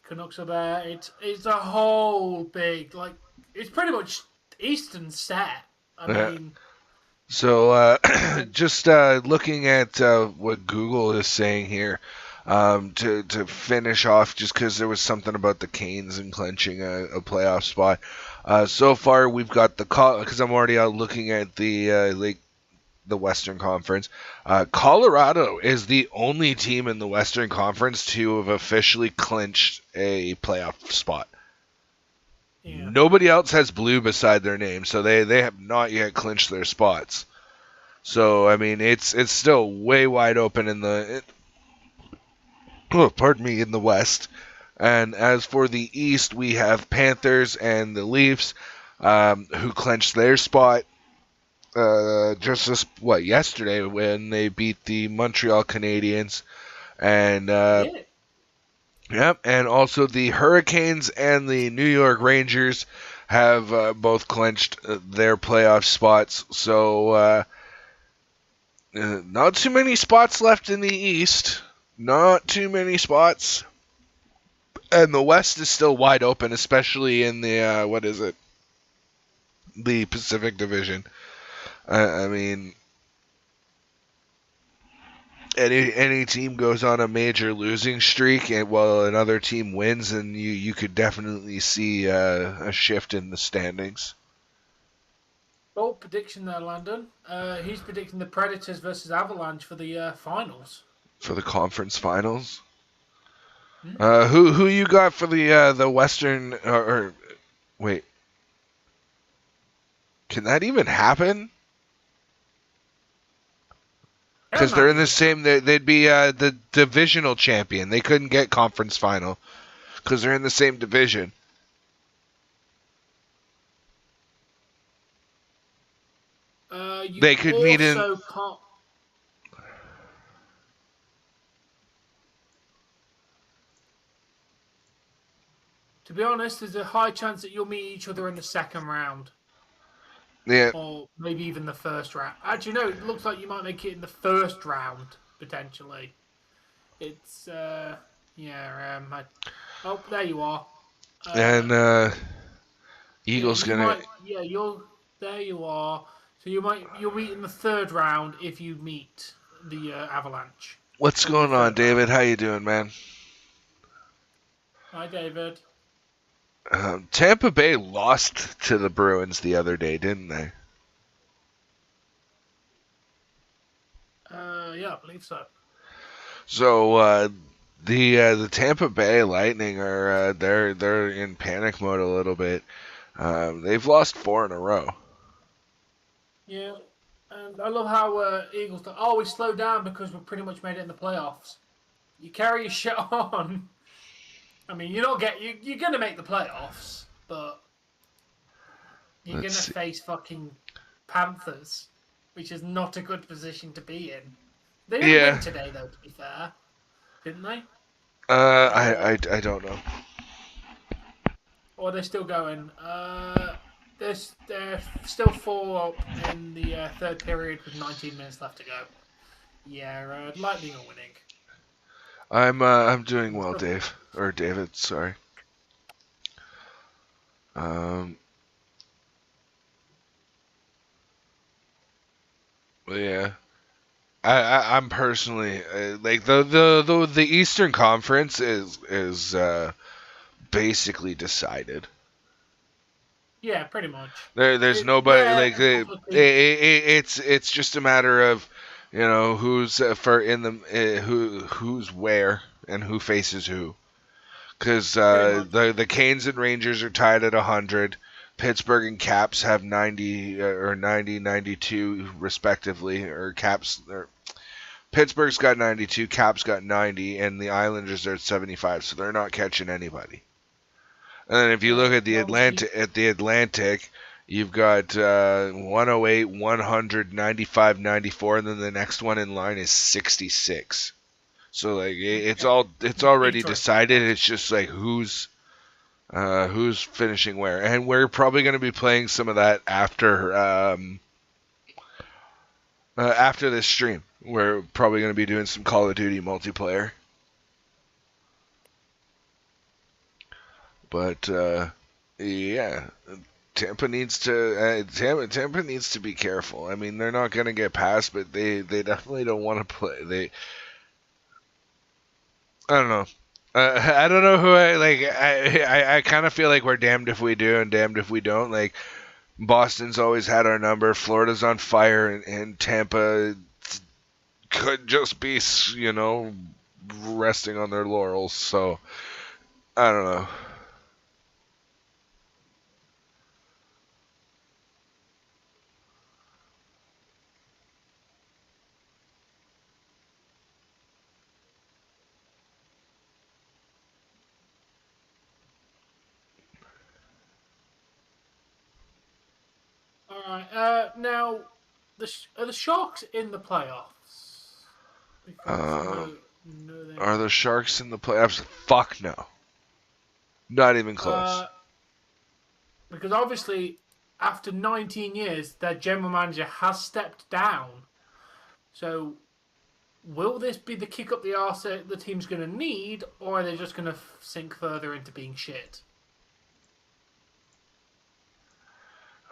Canucks are there. It's a whole big it's pretty much Eastern set. I mean, so just looking at what Google is saying here, to finish off, just because there was something about the Canes and clinching a playoff spot. So far, we've got because I'm already out looking at the Western Conference. Colorado is the only team in the Western Conference to have officially clinched a playoff spot. Yeah. Nobody else has blue beside their name, so they have not yet clinched their spots. So I mean, it's still way wide open in the in the West. And as for the East, we have Panthers and the Leafs, who clinched their spot. Yesterday when they beat the Montreal Canadiens, and yep, and also the Hurricanes and the New York Rangers have both clinched their playoff spots. So not too many spots left in the East, not too many spots, and the West is still wide open, especially in the the Pacific Division. I mean, any team goes on a major losing streak, and while another team wins, and you could definitely see a shift in the standings. Bold prediction there, Landon. He's predicting the Predators versus Avalanche for the finals. For the conference finals. Who you got for the Western? Or wait, can that even happen? Because they're in the same, they'd be the divisional champion. They couldn't get conference final because they're in the same division. They could meet in. To be honest, there's a high chance that you'll meet each other in the second round. Yeah. Or maybe even the first round. Actually, no, it looks like you might make it in the first round, potentially. It's, oh, there you are. And Eagles gonna... there you are. So you'll meet in the third round if you meet the Avalanche. What's going on, David? How you doing, man? Hi, David. Tampa Bay lost to the Bruins the other day, didn't they? Yeah, I believe so. So the Tampa Bay Lightning are they're in panic mode a little bit. They've lost 4 in a row. Yeah, and I love how Eagles we slowed down because we pretty much made it in the playoffs. You carry your shit on. I mean, you're gonna make the playoffs, but you're Let's gonna see. face fucking Panthers, which is not a good position to be in. They didn't Yeah. win today, though. To be fair, didn't they? I don't know. Or are they still going? They're still 4 up in the third period with 19 minutes left to go. Yeah, Lightning are winning. I'm doing well, Dave. Or David, sorry. But yeah. I'm personally like the Eastern Conference is basically decided. Yeah, pretty much. There's nobody Yeah, like it's just a matter of who's who's where and who faces who. Because the Canes and Rangers are tied at 100. Pittsburgh and Caps have 90 or 90, 92 respectively, or Caps. Pittsburgh's got 92, Caps got 90, and the Islanders are at 75, so they're not catching anybody. And then if you look at the Atlantic, you've got 108, 100, 95, 94, and then the next one in line is 66. So like it's already decided. It's just like who's finishing where, and we're probably going to be playing some of that after this stream. We're probably going to be doing some Call of Duty multiplayer. But yeah, Tampa needs to be careful. I mean, they're not going to get past, but they definitely don't want to play. I don't know. I don't know who I kind of feel like we're damned if we do and damned if we don't. Like, Boston's always had our number. Florida's on fire, and Tampa could just be, resting on their laurels. So, I don't know. All right. Now, are the Sharks in the playoffs? Because Are the Sharks in the playoffs? Fuck no. Not even close. Because obviously, after 19 years, their general manager has stepped down. So, will this be the kick up the arse that the team's going to need, or are they just going to sink further into being shit?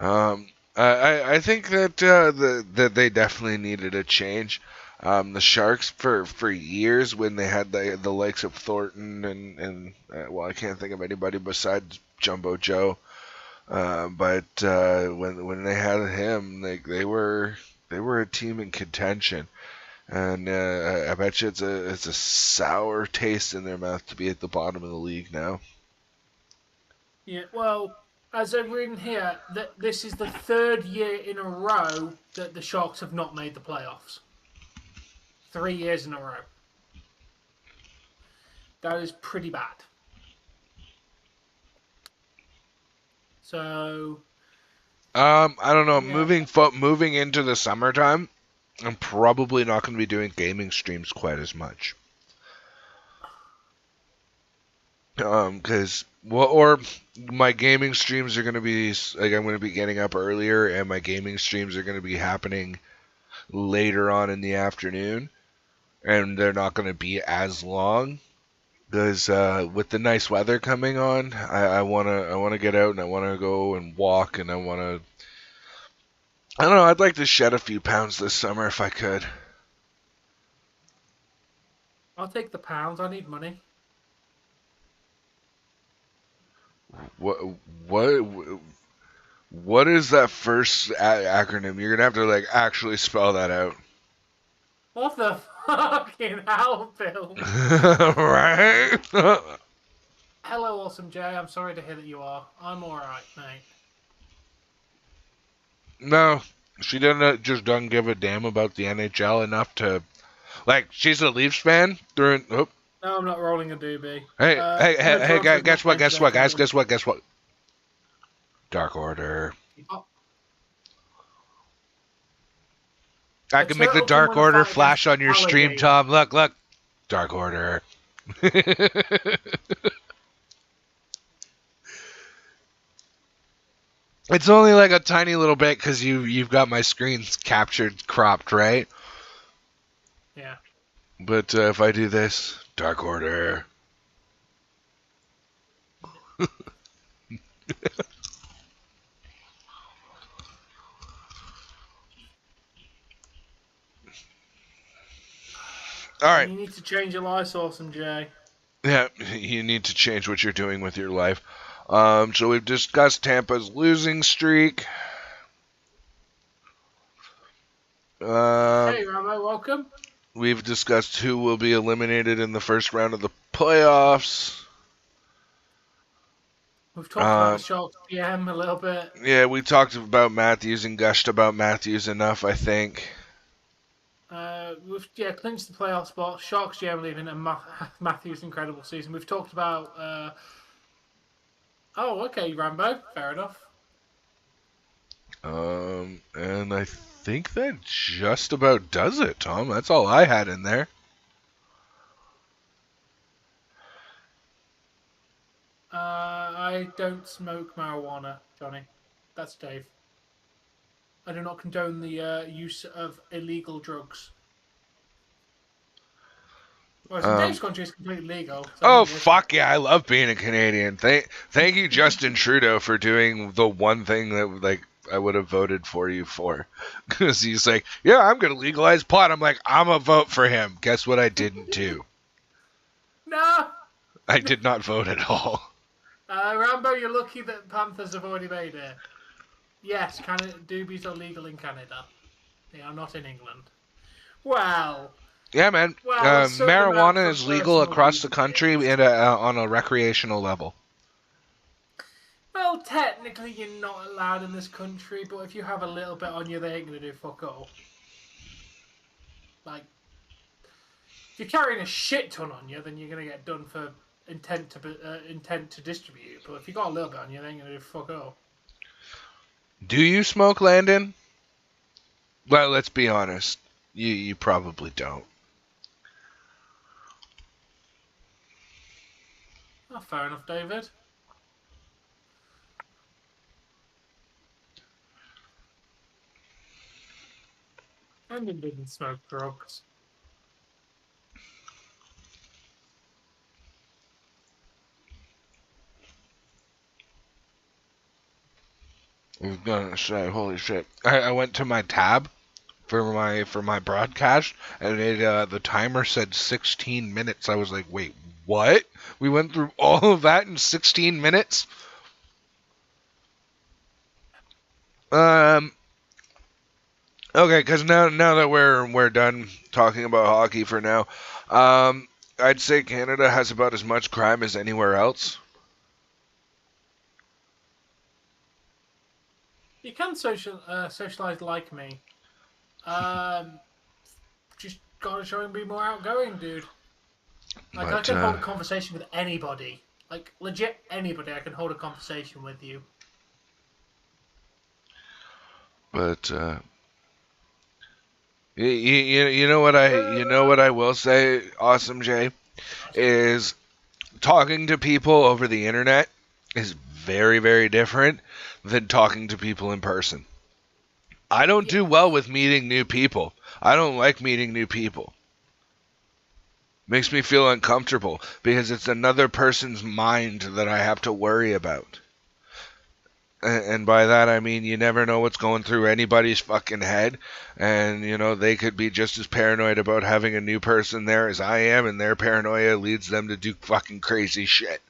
I think that that they definitely needed a change. The Sharks for years, when they had the likes of Thornton and well, I can't think of anybody besides Jumbo Joe. But when they had him, they were a team in contention, and I bet you it's a sour taste in their mouth to be at the bottom of the league now. Yeah, well, as I've written here, this is the third year in a row that the Sharks have not made the playoffs. 3 years in a row. That is pretty bad. So, I don't know. Yeah. Moving into the summertime, I'm probably not going to be doing gaming streams quite as much. Because or my gaming streams are going to be like, I'm going to be getting up earlier, and my gaming streams are going to be happening later on in the afternoon, and they're not going to be as long. Because with the nice weather coming on, I wanna get out, and I wanna go and walk, and I don't know, I'd like to shed a few pounds this summer if I could. I'll take the pounds. I need money. What is that first acronym? You're gonna have to like actually spell that out. What the fucking hell, Bill? Right? Hello, Awesome Jay. I'm sorry to hear that you are. I'm alright, mate. No, she doesn't give a damn about the NHL enough to, like, she's a Leafs fan. No, I'm not rolling a doobie. Hey, guess what, guys? Guess what? Dark Order. Oh, I a can make the turtle can Dark win a Order fight against flash on your an stream, alligator. Tom. Look. Dark Order. It's only like a tiny little bit because you've got my screens captured, cropped, right? Yeah. But if I do this, Dark Order. All right. You need to change your life source, Jay. Yeah, you need to change what you're doing with your life. So we've discussed Tampa's losing streak. Hey, Ramo, welcome. We've discussed who will be eliminated in the first round of the playoffs. We've talked about the Sharks PM a little bit. Yeah, we talked about Matthews and gushed about Matthews enough, I think. We've clinched the playoff spot. Sharks GM leaving and Matthews' incredible season. We've talked about. Oh, okay, Rambo. Fair enough. And I think that just about does it, Tom. That's all I had in there. I don't smoke marijuana, Johnny. That's Dave. I do not condone the use of illegal drugs. Whereas in Dave's country, it's completely legal. So fuck yeah! I love being a Canadian. Thank you, Justin Trudeau, for doing the one thing that I would have voted for you for, because he's like, yeah, I'm gonna legalize pot. I'm like, I'm a vote for him. Guess what? I didn't do. No. I did not vote at all. Rambo, you're lucky that Panthers have already made it. Yes, doobies are legal in Canada. They are not in England. Well. Yeah, man. Well, marijuana is legal across the reasons. country on a recreational level. Well, technically you're not allowed in this country, but if you have a little bit on you, they ain't gonna do fuck all. Like, if you're carrying a shit ton on you, then you're gonna get done for intent to distribute. But if you got a little bit on you, they ain't gonna do fuck all. Do you smoke, Landon? Well, let's be honest. You probably don't. Oh, fair enough, David. Landon didn't smoke drugs. I was gonna say, holy shit! I went to my tab for my broadcast, and the timer said 16 minutes. I was like, wait, what? We went through all of that in 16 minutes? Okay, because now that we're done talking about hockey for now, I'd say Canada has about as much crime as anywhere else. You can socialize like me. Just gotta try and be more outgoing, dude. Like, I can hold a conversation with anybody. Like, legit anybody, I can hold a conversation with you. But you know what I will say, Awesome Jay, is talking to people over the internet is very, very different than talking to people in person. I don't do well with meeting new people. I don't like meeting new people. Makes me feel uncomfortable because it's another person's mind that I have to worry about. And by that I mean you never know what's going through anybody's fucking head, and they could be just as paranoid about having a new person there as I am, and their paranoia leads them to do fucking crazy shit.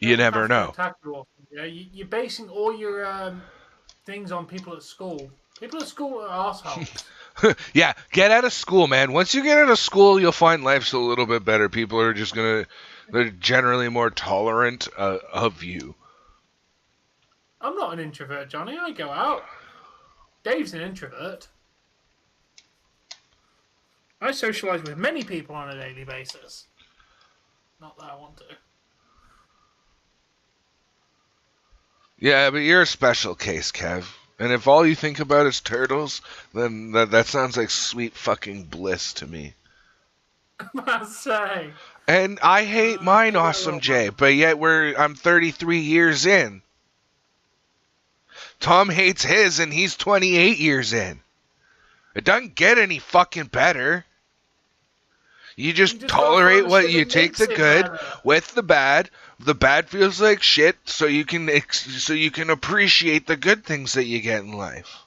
You never know. Yeah, you're basing all your things on people at school. People at school are assholes. Yeah, get out of school, man. Once you get out of school, you'll find life's a little bit better. People are just they're generally more tolerant of you. I'm not an introvert, Johnny. I go out. Dave's an introvert. I socialise with many people on a daily basis. Not that I want to. Yeah, but you're a special case, Kev. And if all you think about is turtles, then that sounds like sweet fucking bliss to me. I say. And I hate mine, Awesome J, but yet I'm 33 years in. Tom hates his, and he's 28 years in. It doesn't get any fucking better. You just tolerate what you take the good with the bad. The bad feels like shit, so you can appreciate the good things that you get in life.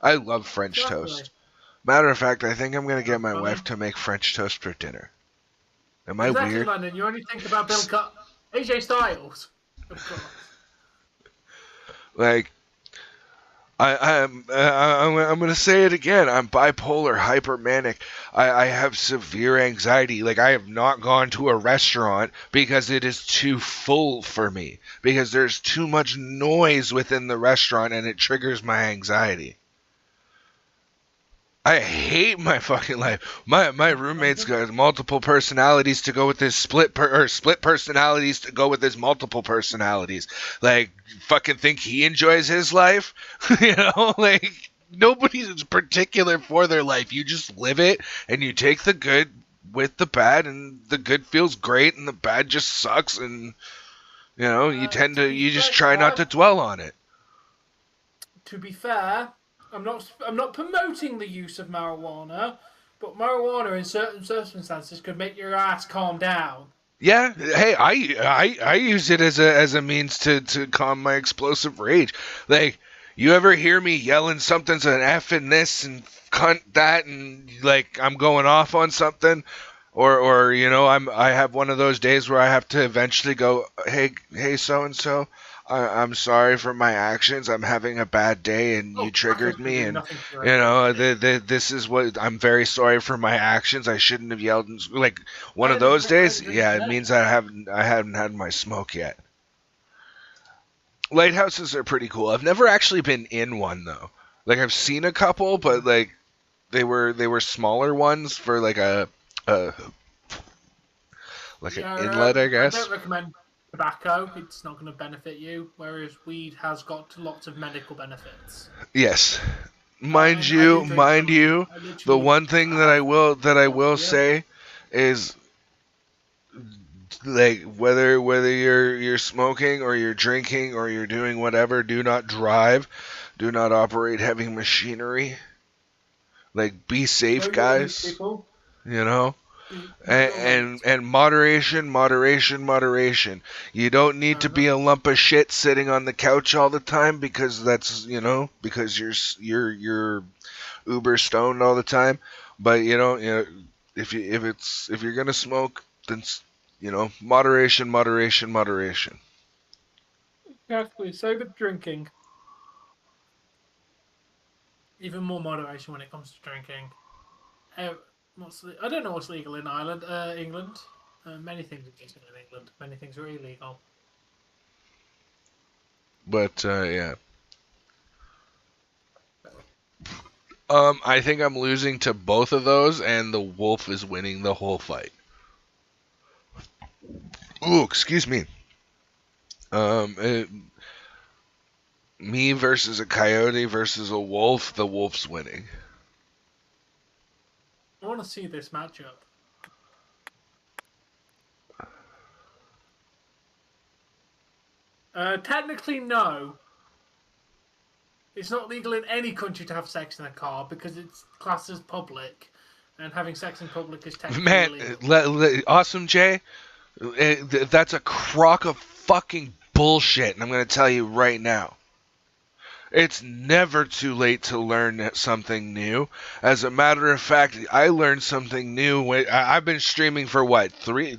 I love French toast. Matter of fact, I think I'm gonna get my wife to make French toast for dinner. Am I weird? London. You only think about Bill Cut, AJ Styles. Of course. Like, I'm gonna say it again. I'm bipolar, hypermanic. I have severe anxiety. Like, I have not gone to a restaurant because it is too full for me. Because there's too much noise within the restaurant and it triggers my anxiety. I hate my fucking life. My roommate's got multiple personalities to go with his split personalities to go with his multiple personalities. Like, fucking think he enjoys his life? You know, like, nobody's particular for their life. You just live it, and you take the good with the bad, and the good feels great, and the bad just sucks, and, you know, you just try not to dwell on it. To be fair, I'm not promoting the use of marijuana, but marijuana in certain circumstances could make your ass calm down. Yeah, hey, I use it as a means to calm my explosive rage. Like, you ever hear me yelling something's an F in this and cunt that, and like I'm going off on something, or you know, I have one of those days where I have to eventually go, hey so and so, I'm sorry for my actions. I'm having a bad day, and you triggered me, and you know, this is what I'm very sorry for my actions. I shouldn't have yelled. Like, one of those days, yeah, it means I haven't had my smoke yet. Lighthouses are pretty cool. I've never actually been in one though. Like, I've seen a couple, but like they were smaller ones for like an inlet, I guess. I don't recommend tobacco. It's not going to benefit you, whereas weed has got lots of medical benefits. Yes, mind you, the one thing that I will say is, like, whether you're smoking or you're drinking or you're doing whatever, do not drive, do not operate heavy machinery. Like, be safe, guys. You know. And moderation. You don't need to be a lump of shit sitting on the couch all the time, because that's, you know, because you're uber stoned all the time. But you know, if you're gonna smoke, then, you know, moderation. Exactly. So with drinking, even more moderation when it comes to drinking. I don't know what's legal in England. Many things are legal in England. Many things are illegal. But yeah. I think I'm losing to both of those, and the wolf is winning the whole fight. Ooh, excuse me. Me versus a coyote versus a wolf. The wolf's winning. I want to see this matchup. Technically, no. It's not legal in any country to have sex in a car because it's classed as public, and having sex in public is technically illegal. Awesome Jay, that's a crock of fucking bullshit, and I'm going to tell you right now. It's never too late to learn something new. As a matter of fact, I learned something new. I've been streaming for what, 3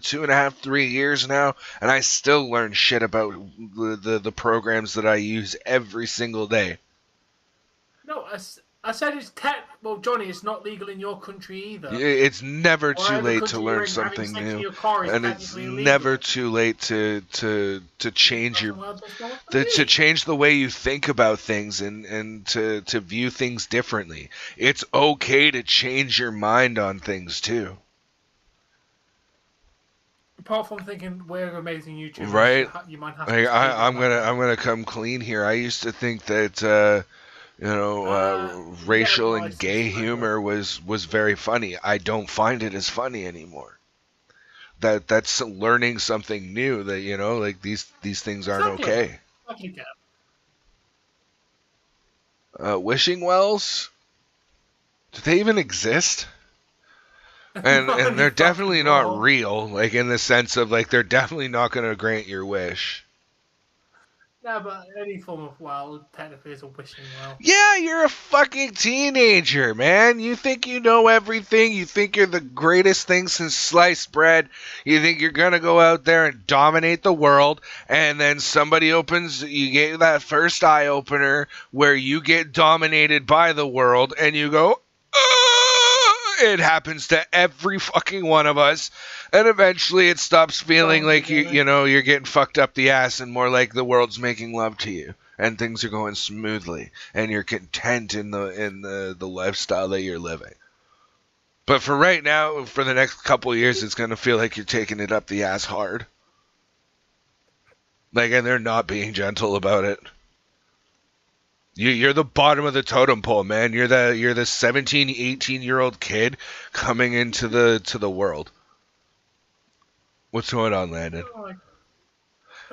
years now, and I still learn shit about the programs that I use every single day. No, I said well, Johnny, it's not legal in your country either. It's never too Whatever late to country learn you're in, having something sex in new, your car is and it's technically never illegal. too late to change That's your what that's not to me. change the way you think about things and to view things differently. It's okay to change your mind on things too. Apart from thinking we're amazing YouTubers, Right? you might have Like, to speak on I'm that. gonna come clean here. I used to think that You get a racial and license, gay kind of. humor was very funny. I don't find it as funny anymore. That's learning something new. That like these things aren't okay. Exactly. Wishing wells, do they even exist? And Not they're any definitely fucking not well. real, like in the sense of like they're definitely not going to grant your wish. No, but any form of well technically is a wishing well. Yeah, you're a fucking teenager, man. You think you know everything. You think you're the greatest thing since sliced bread. You think you're going to go out there and dominate the world. And then you get that first eye opener where you get dominated by the world and you go, it happens to every fucking one of us, and eventually it stops feeling like you're getting fucked up the ass and more like the world's making love to you and things are going smoothly and you're content in the lifestyle that you're living. But for right now, for the next couple of years, it's gonna feel like you're taking it up the ass hard. Like, and they're not being gentle about it. You're the bottom of the totem pole, man. You're the 17, 18-year-old kid coming into the world. What's going on, Landon?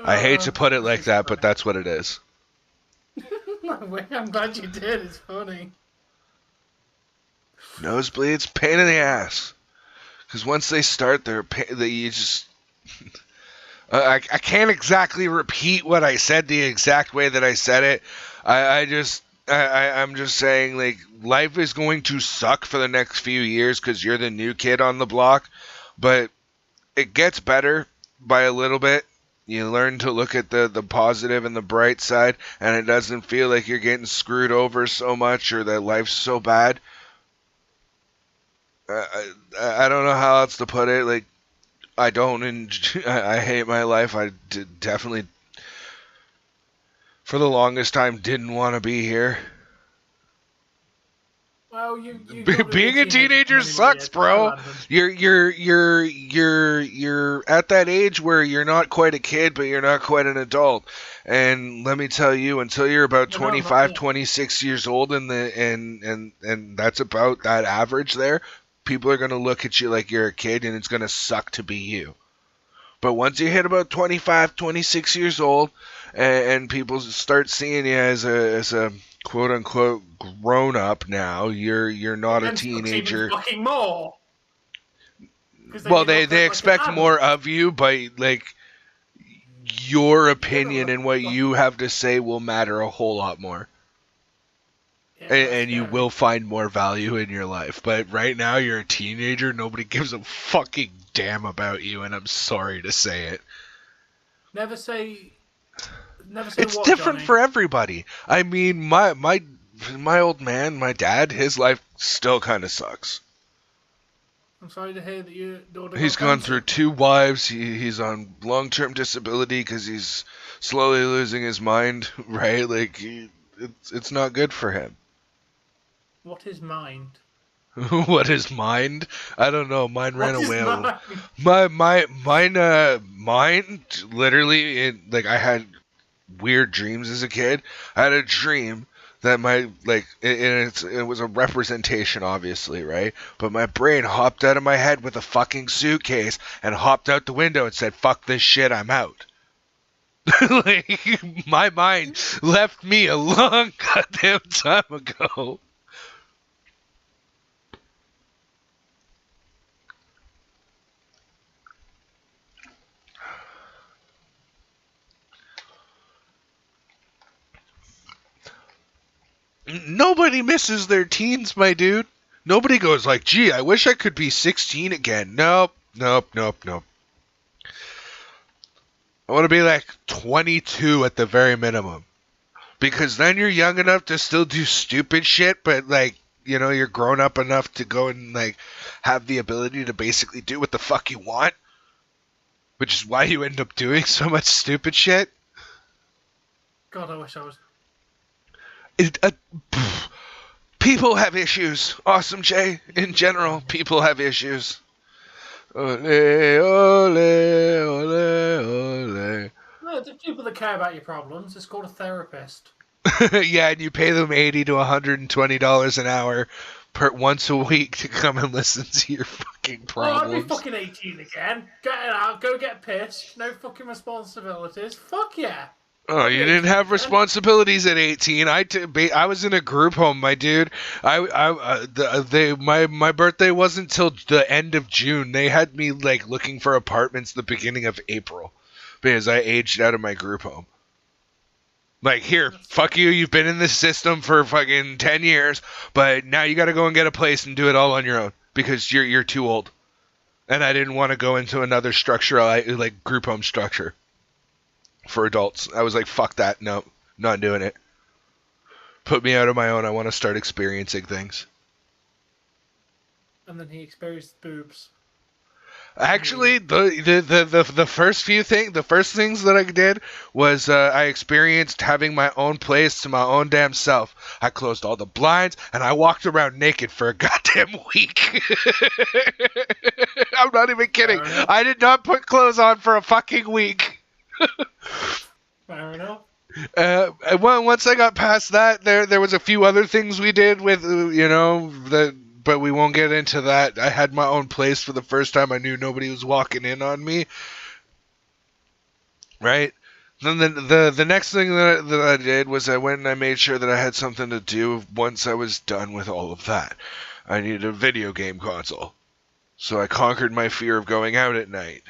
I hate to put it like that, but that's what it is. I'm glad you did. It's funny. Nosebleeds, pain in the ass. Because once they start, you just... I can't exactly repeat what I said the exact way that I said it. I'm just saying, like, life is going to suck for the next few years because you're the new kid on the block, but it gets better by a little bit. You learn to look at the positive and the bright side, and it doesn't feel like you're getting screwed over so much or that life's so bad. I don't know how else to put it. Like, I hate my life. I definitely, for the longest time, didn't want to be here. Well, being a teenager sucks, bro. You're at that age where you're not quite a kid, but you're not quite an adult. And let me tell you, until you're about 25, 26 years old, and that's about that average there, people are gonna look at you like you're a kid, and it's gonna suck to be you. But once you hit about 25, 26 years old, and people start seeing you as a quote unquote grown up now, you're not a teenager. Fucking more. Well, they expect more of you, but like your opinion and what you have to say will matter a whole lot more. Yeah, and you will find more value in your life. But right now you're a teenager, nobody gives a fucking damn about you, and I'm sorry to say it. Never say it's what, different Johnny? For everybody. I mean, my old man, my dad, his life still kind of sucks. I'm sorry to hear that your daughter He's gone through 2 wives. He's on long-term disability because he's slowly losing his mind, right? Like, it's not good for him. What is mind? What is mind? I don't know. Mine ran away. Mine literally, like, I had weird dreams as a kid. I had a dream that it was a representation, obviously, right? But my brain hopped out of my head with a fucking suitcase and hopped out the window and said, "Fuck this shit, I'm out." Like, my mind left me a long goddamn time ago. Nobody misses their teens, my dude. Nobody goes like, gee, I wish I could be 16 again. Nope. I want to be like 22 at the very minimum. Because then you're young enough to still do stupid shit, but like, you know, you're grown up enough to go and like have the ability to basically do what the fuck you want, which is why you end up doing so much stupid shit. God, I wish I was. People have issues. Awesome Jay. In general, people have issues. Ole, ole, ole, ole. No, the people that care about your problems, it's called a therapist. Yeah, and you pay them $80 to $120 an hour once a week to come and listen to your fucking problems. Oh, I'd be fucking 18 again. Get it out, go get pissed. No fucking responsibilities. Fuck yeah. Oh, you didn't have responsibilities at 18. I was in a group home, my dude. My birthday wasn't till the end of June. They had me like looking for apartments the beginning of April because I aged out of my group home. Like, here, fuck you. You've been in this system for fucking 10 years, but now you got to go and get a place and do it all on your own because you're too old. And I didn't want to go into another structure, like group home structure for adults. I was like, fuck that. No, not doing it. Put me out of my own. I want to start experiencing things. And then he experienced boobs. Actually, the first things that I did was I experienced having my own place to my own damn self. I closed all the blinds and I walked around naked for a goddamn week. I'm not even kidding. I did not put clothes on for a fucking week. Fair enough. Once I got past that, there was a few other things we did with, but we won't get into that. I had my own place for the first time. I knew nobody was walking in on me. Right? Then the next thing that I did was I went and I made sure that I had something to do once I was done with all of that. I needed a video game console. So I conquered my fear of going out at night.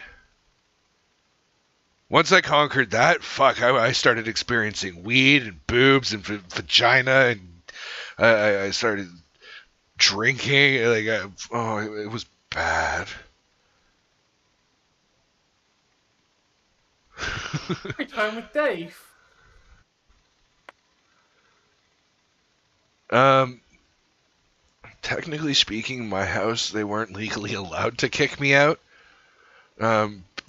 Once I conquered that, I started experiencing weed and boobs and vagina, and I started drinking. It was bad. Which home with Dave? Technically speaking, my house, they weren't legally allowed to kick me out.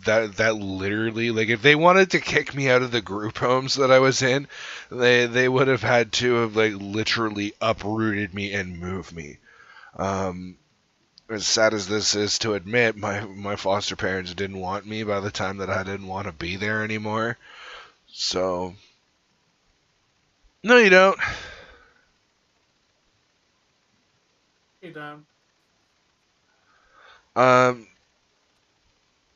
That literally, like, if they wanted to kick me out of the group homes that I was in, they would have had to have, like, literally uprooted me and moved me. As sad as this is to admit, my foster parents didn't want me by the time that I didn't want to be there anymore. So, no, you don't. You don't.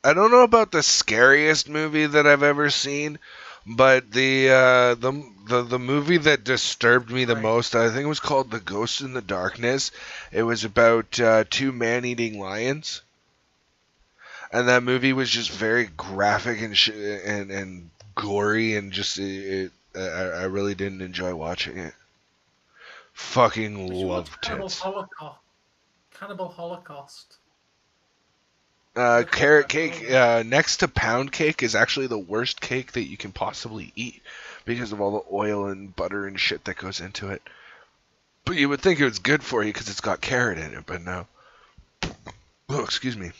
I don't know about the scariest movie that I've ever seen, but the movie that disturbed me the most, I think it was called The Ghost in the Darkness. It was about two man-eating lions, and that movie was just very graphic and gory, and just I really didn't enjoy watching it. Fucking loved it. Cannibal Holocaust. Carrot cake next to pound cake is actually the worst cake that you can possibly eat because of all the oil and butter and shit that goes into it. But you would think it was good for you because it's got carrot in it, but no. Oh, excuse me.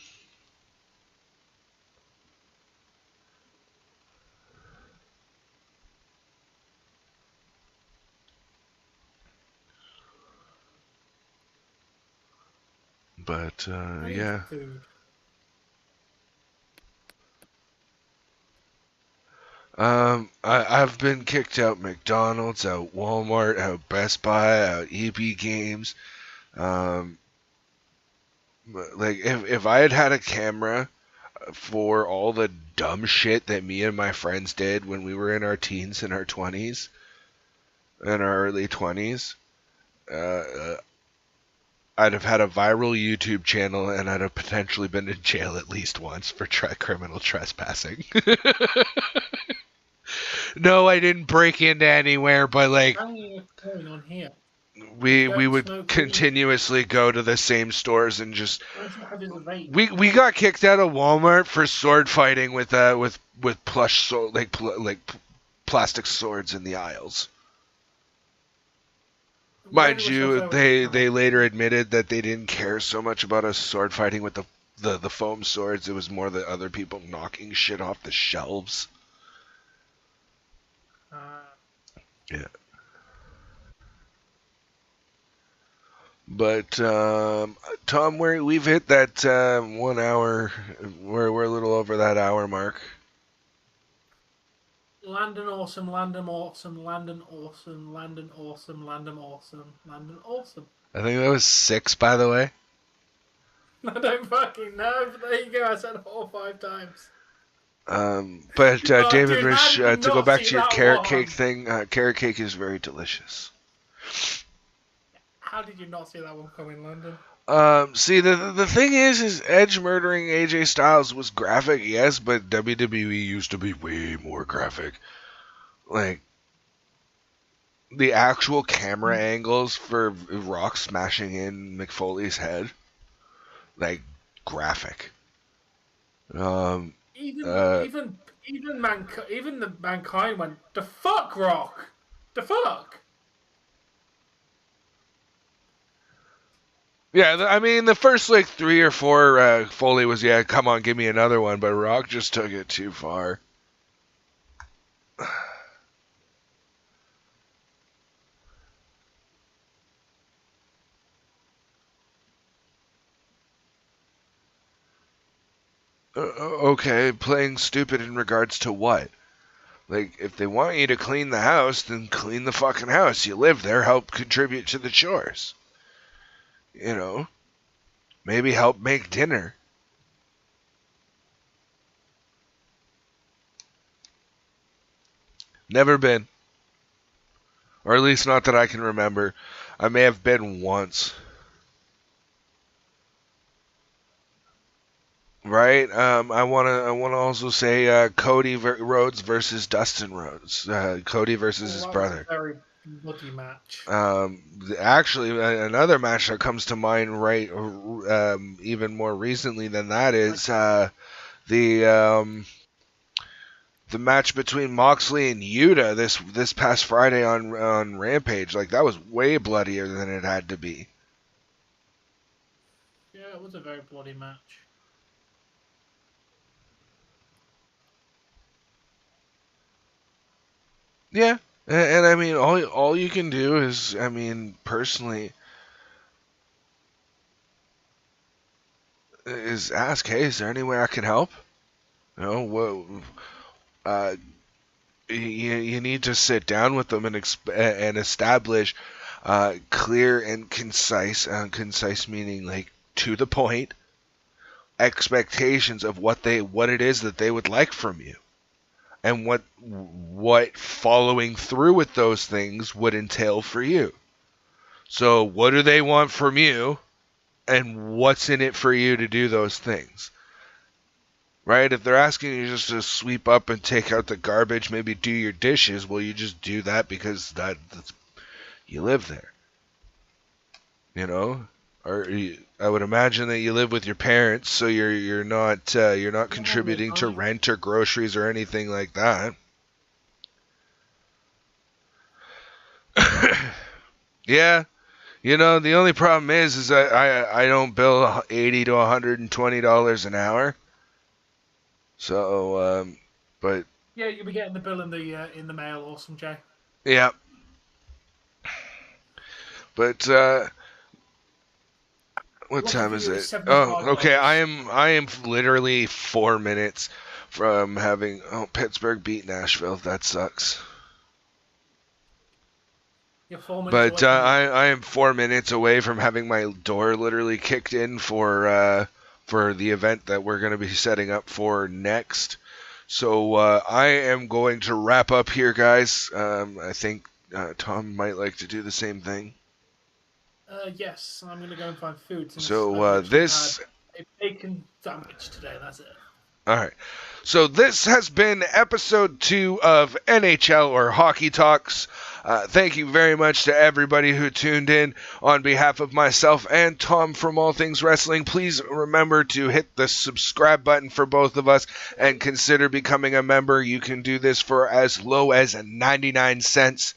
But yeah. Food. I've been kicked out McDonald's, out Walmart, out Best Buy, out EB Games. Like if I had had a camera for all the dumb shit that me and my friends did when we were in our teens and our 20s, in our early 20s, I'd have had a viral YouTube channel and I'd have potentially been in jail at least once for criminal trespassing. No, I didn't break into anywhere, but like going on here? we would continuously go to the same stores and just we got kicked out of Walmart for sword fighting with plush plastic swords in the aisles. Mind Where do we you, feel they later admitted that they didn't care so much about us sword fighting with the foam swords. It was more the other people knocking shit off the shelves. Yeah. But Tom, we've hit that 1 hour. We're a little over that hour mark. Landon awesome, Landon awesome, Landon awesome, Landon awesome, Landon awesome, Landon awesome. I think that was 6, by the way. I don't fucking know, but there you go. I said it all 5 times. But David dude, Rich, to go back to your carrot cake one? thing, carrot cake is very delicious. How did you not see that one coming, London? See, the thing is Edge murdering AJ Styles was graphic, yes, but WWE used to be way more graphic. Like, the actual camera angles for Rock smashing in McFoley's head, like, graphic. Even the Mankind went, the fuck, Rock? The fuck? Yeah, I mean, the first, 3 or 4, Foley was, yeah, come on, give me another one, but Rock just took it too far. Okay, playing stupid in regards to what? Like, if they want you to clean the house, then clean the fucking house. You live there, help contribute to the chores. You know? Maybe help make dinner. Never been. Or at least not that I can remember. I may have been once. Right? I wanna also say Cody Rhodes versus Dustin Rhodes. Cody versus his brother. Was a very bloody match. Actually, another match that comes to mind right even more recently than that is the match between Moxley and Yuta this past Friday on Rampage. Like, that was way bloodier than it had to be. Yeah, it was a very bloody match. Yeah, and I mean, all you can do is, I mean, personally, is ask, hey, is there any way I can help? You know, you need to sit down with them and establish clear and concise, concise meaning like to the point, expectations of what it is that they would like from you. And what following through with those things would entail for you. So what do they want from you, and what's in it for you to do those things? Right? If they're asking you just to sweep up and take out the garbage, maybe do your dishes, well, you just do that because that's you live there. You know? Or I would imagine that you live with your parents, so you're not contributing to rent or groceries or anything like that. Yeah, you know, the only problem is that I don't bill $80 to $120 an hour. So, but yeah, you'll be getting the bill in the mail, awesome, Jay. Yeah, but what time is it? Oh, okay. I am literally 4 minutes from having Pittsburgh beat Nashville. That sucks. You're 4 But minutes I am 4 minutes away from having my door literally kicked in for the event that we're going to be setting up for next. So I am going to wrap up here, guys. I think Tom might like to do the same thing. Yes, I'm going to go and find food. So this... a bacon sandwich today, that's it. Alright. So this has been episode 2 of NHL or Hockey Talks. Thank you very much to everybody who tuned in. On behalf of myself and Tom from All Things Wrestling, please remember to hit the subscribe button for both of us and consider becoming a member. You can do this for as low as 99 cents.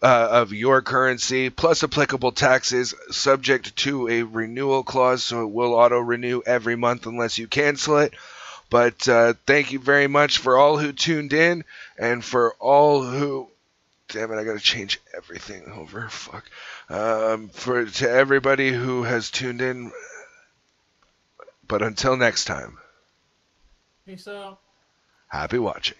of your currency, plus applicable taxes, subject to a renewal clause, so it will auto-renew every month unless you cancel it. But thank you very much for all who tuned in, and for all who... Damn it, I gotta change everything over. Fuck. To everybody who has tuned in. But until next time, Peace out. happy watching.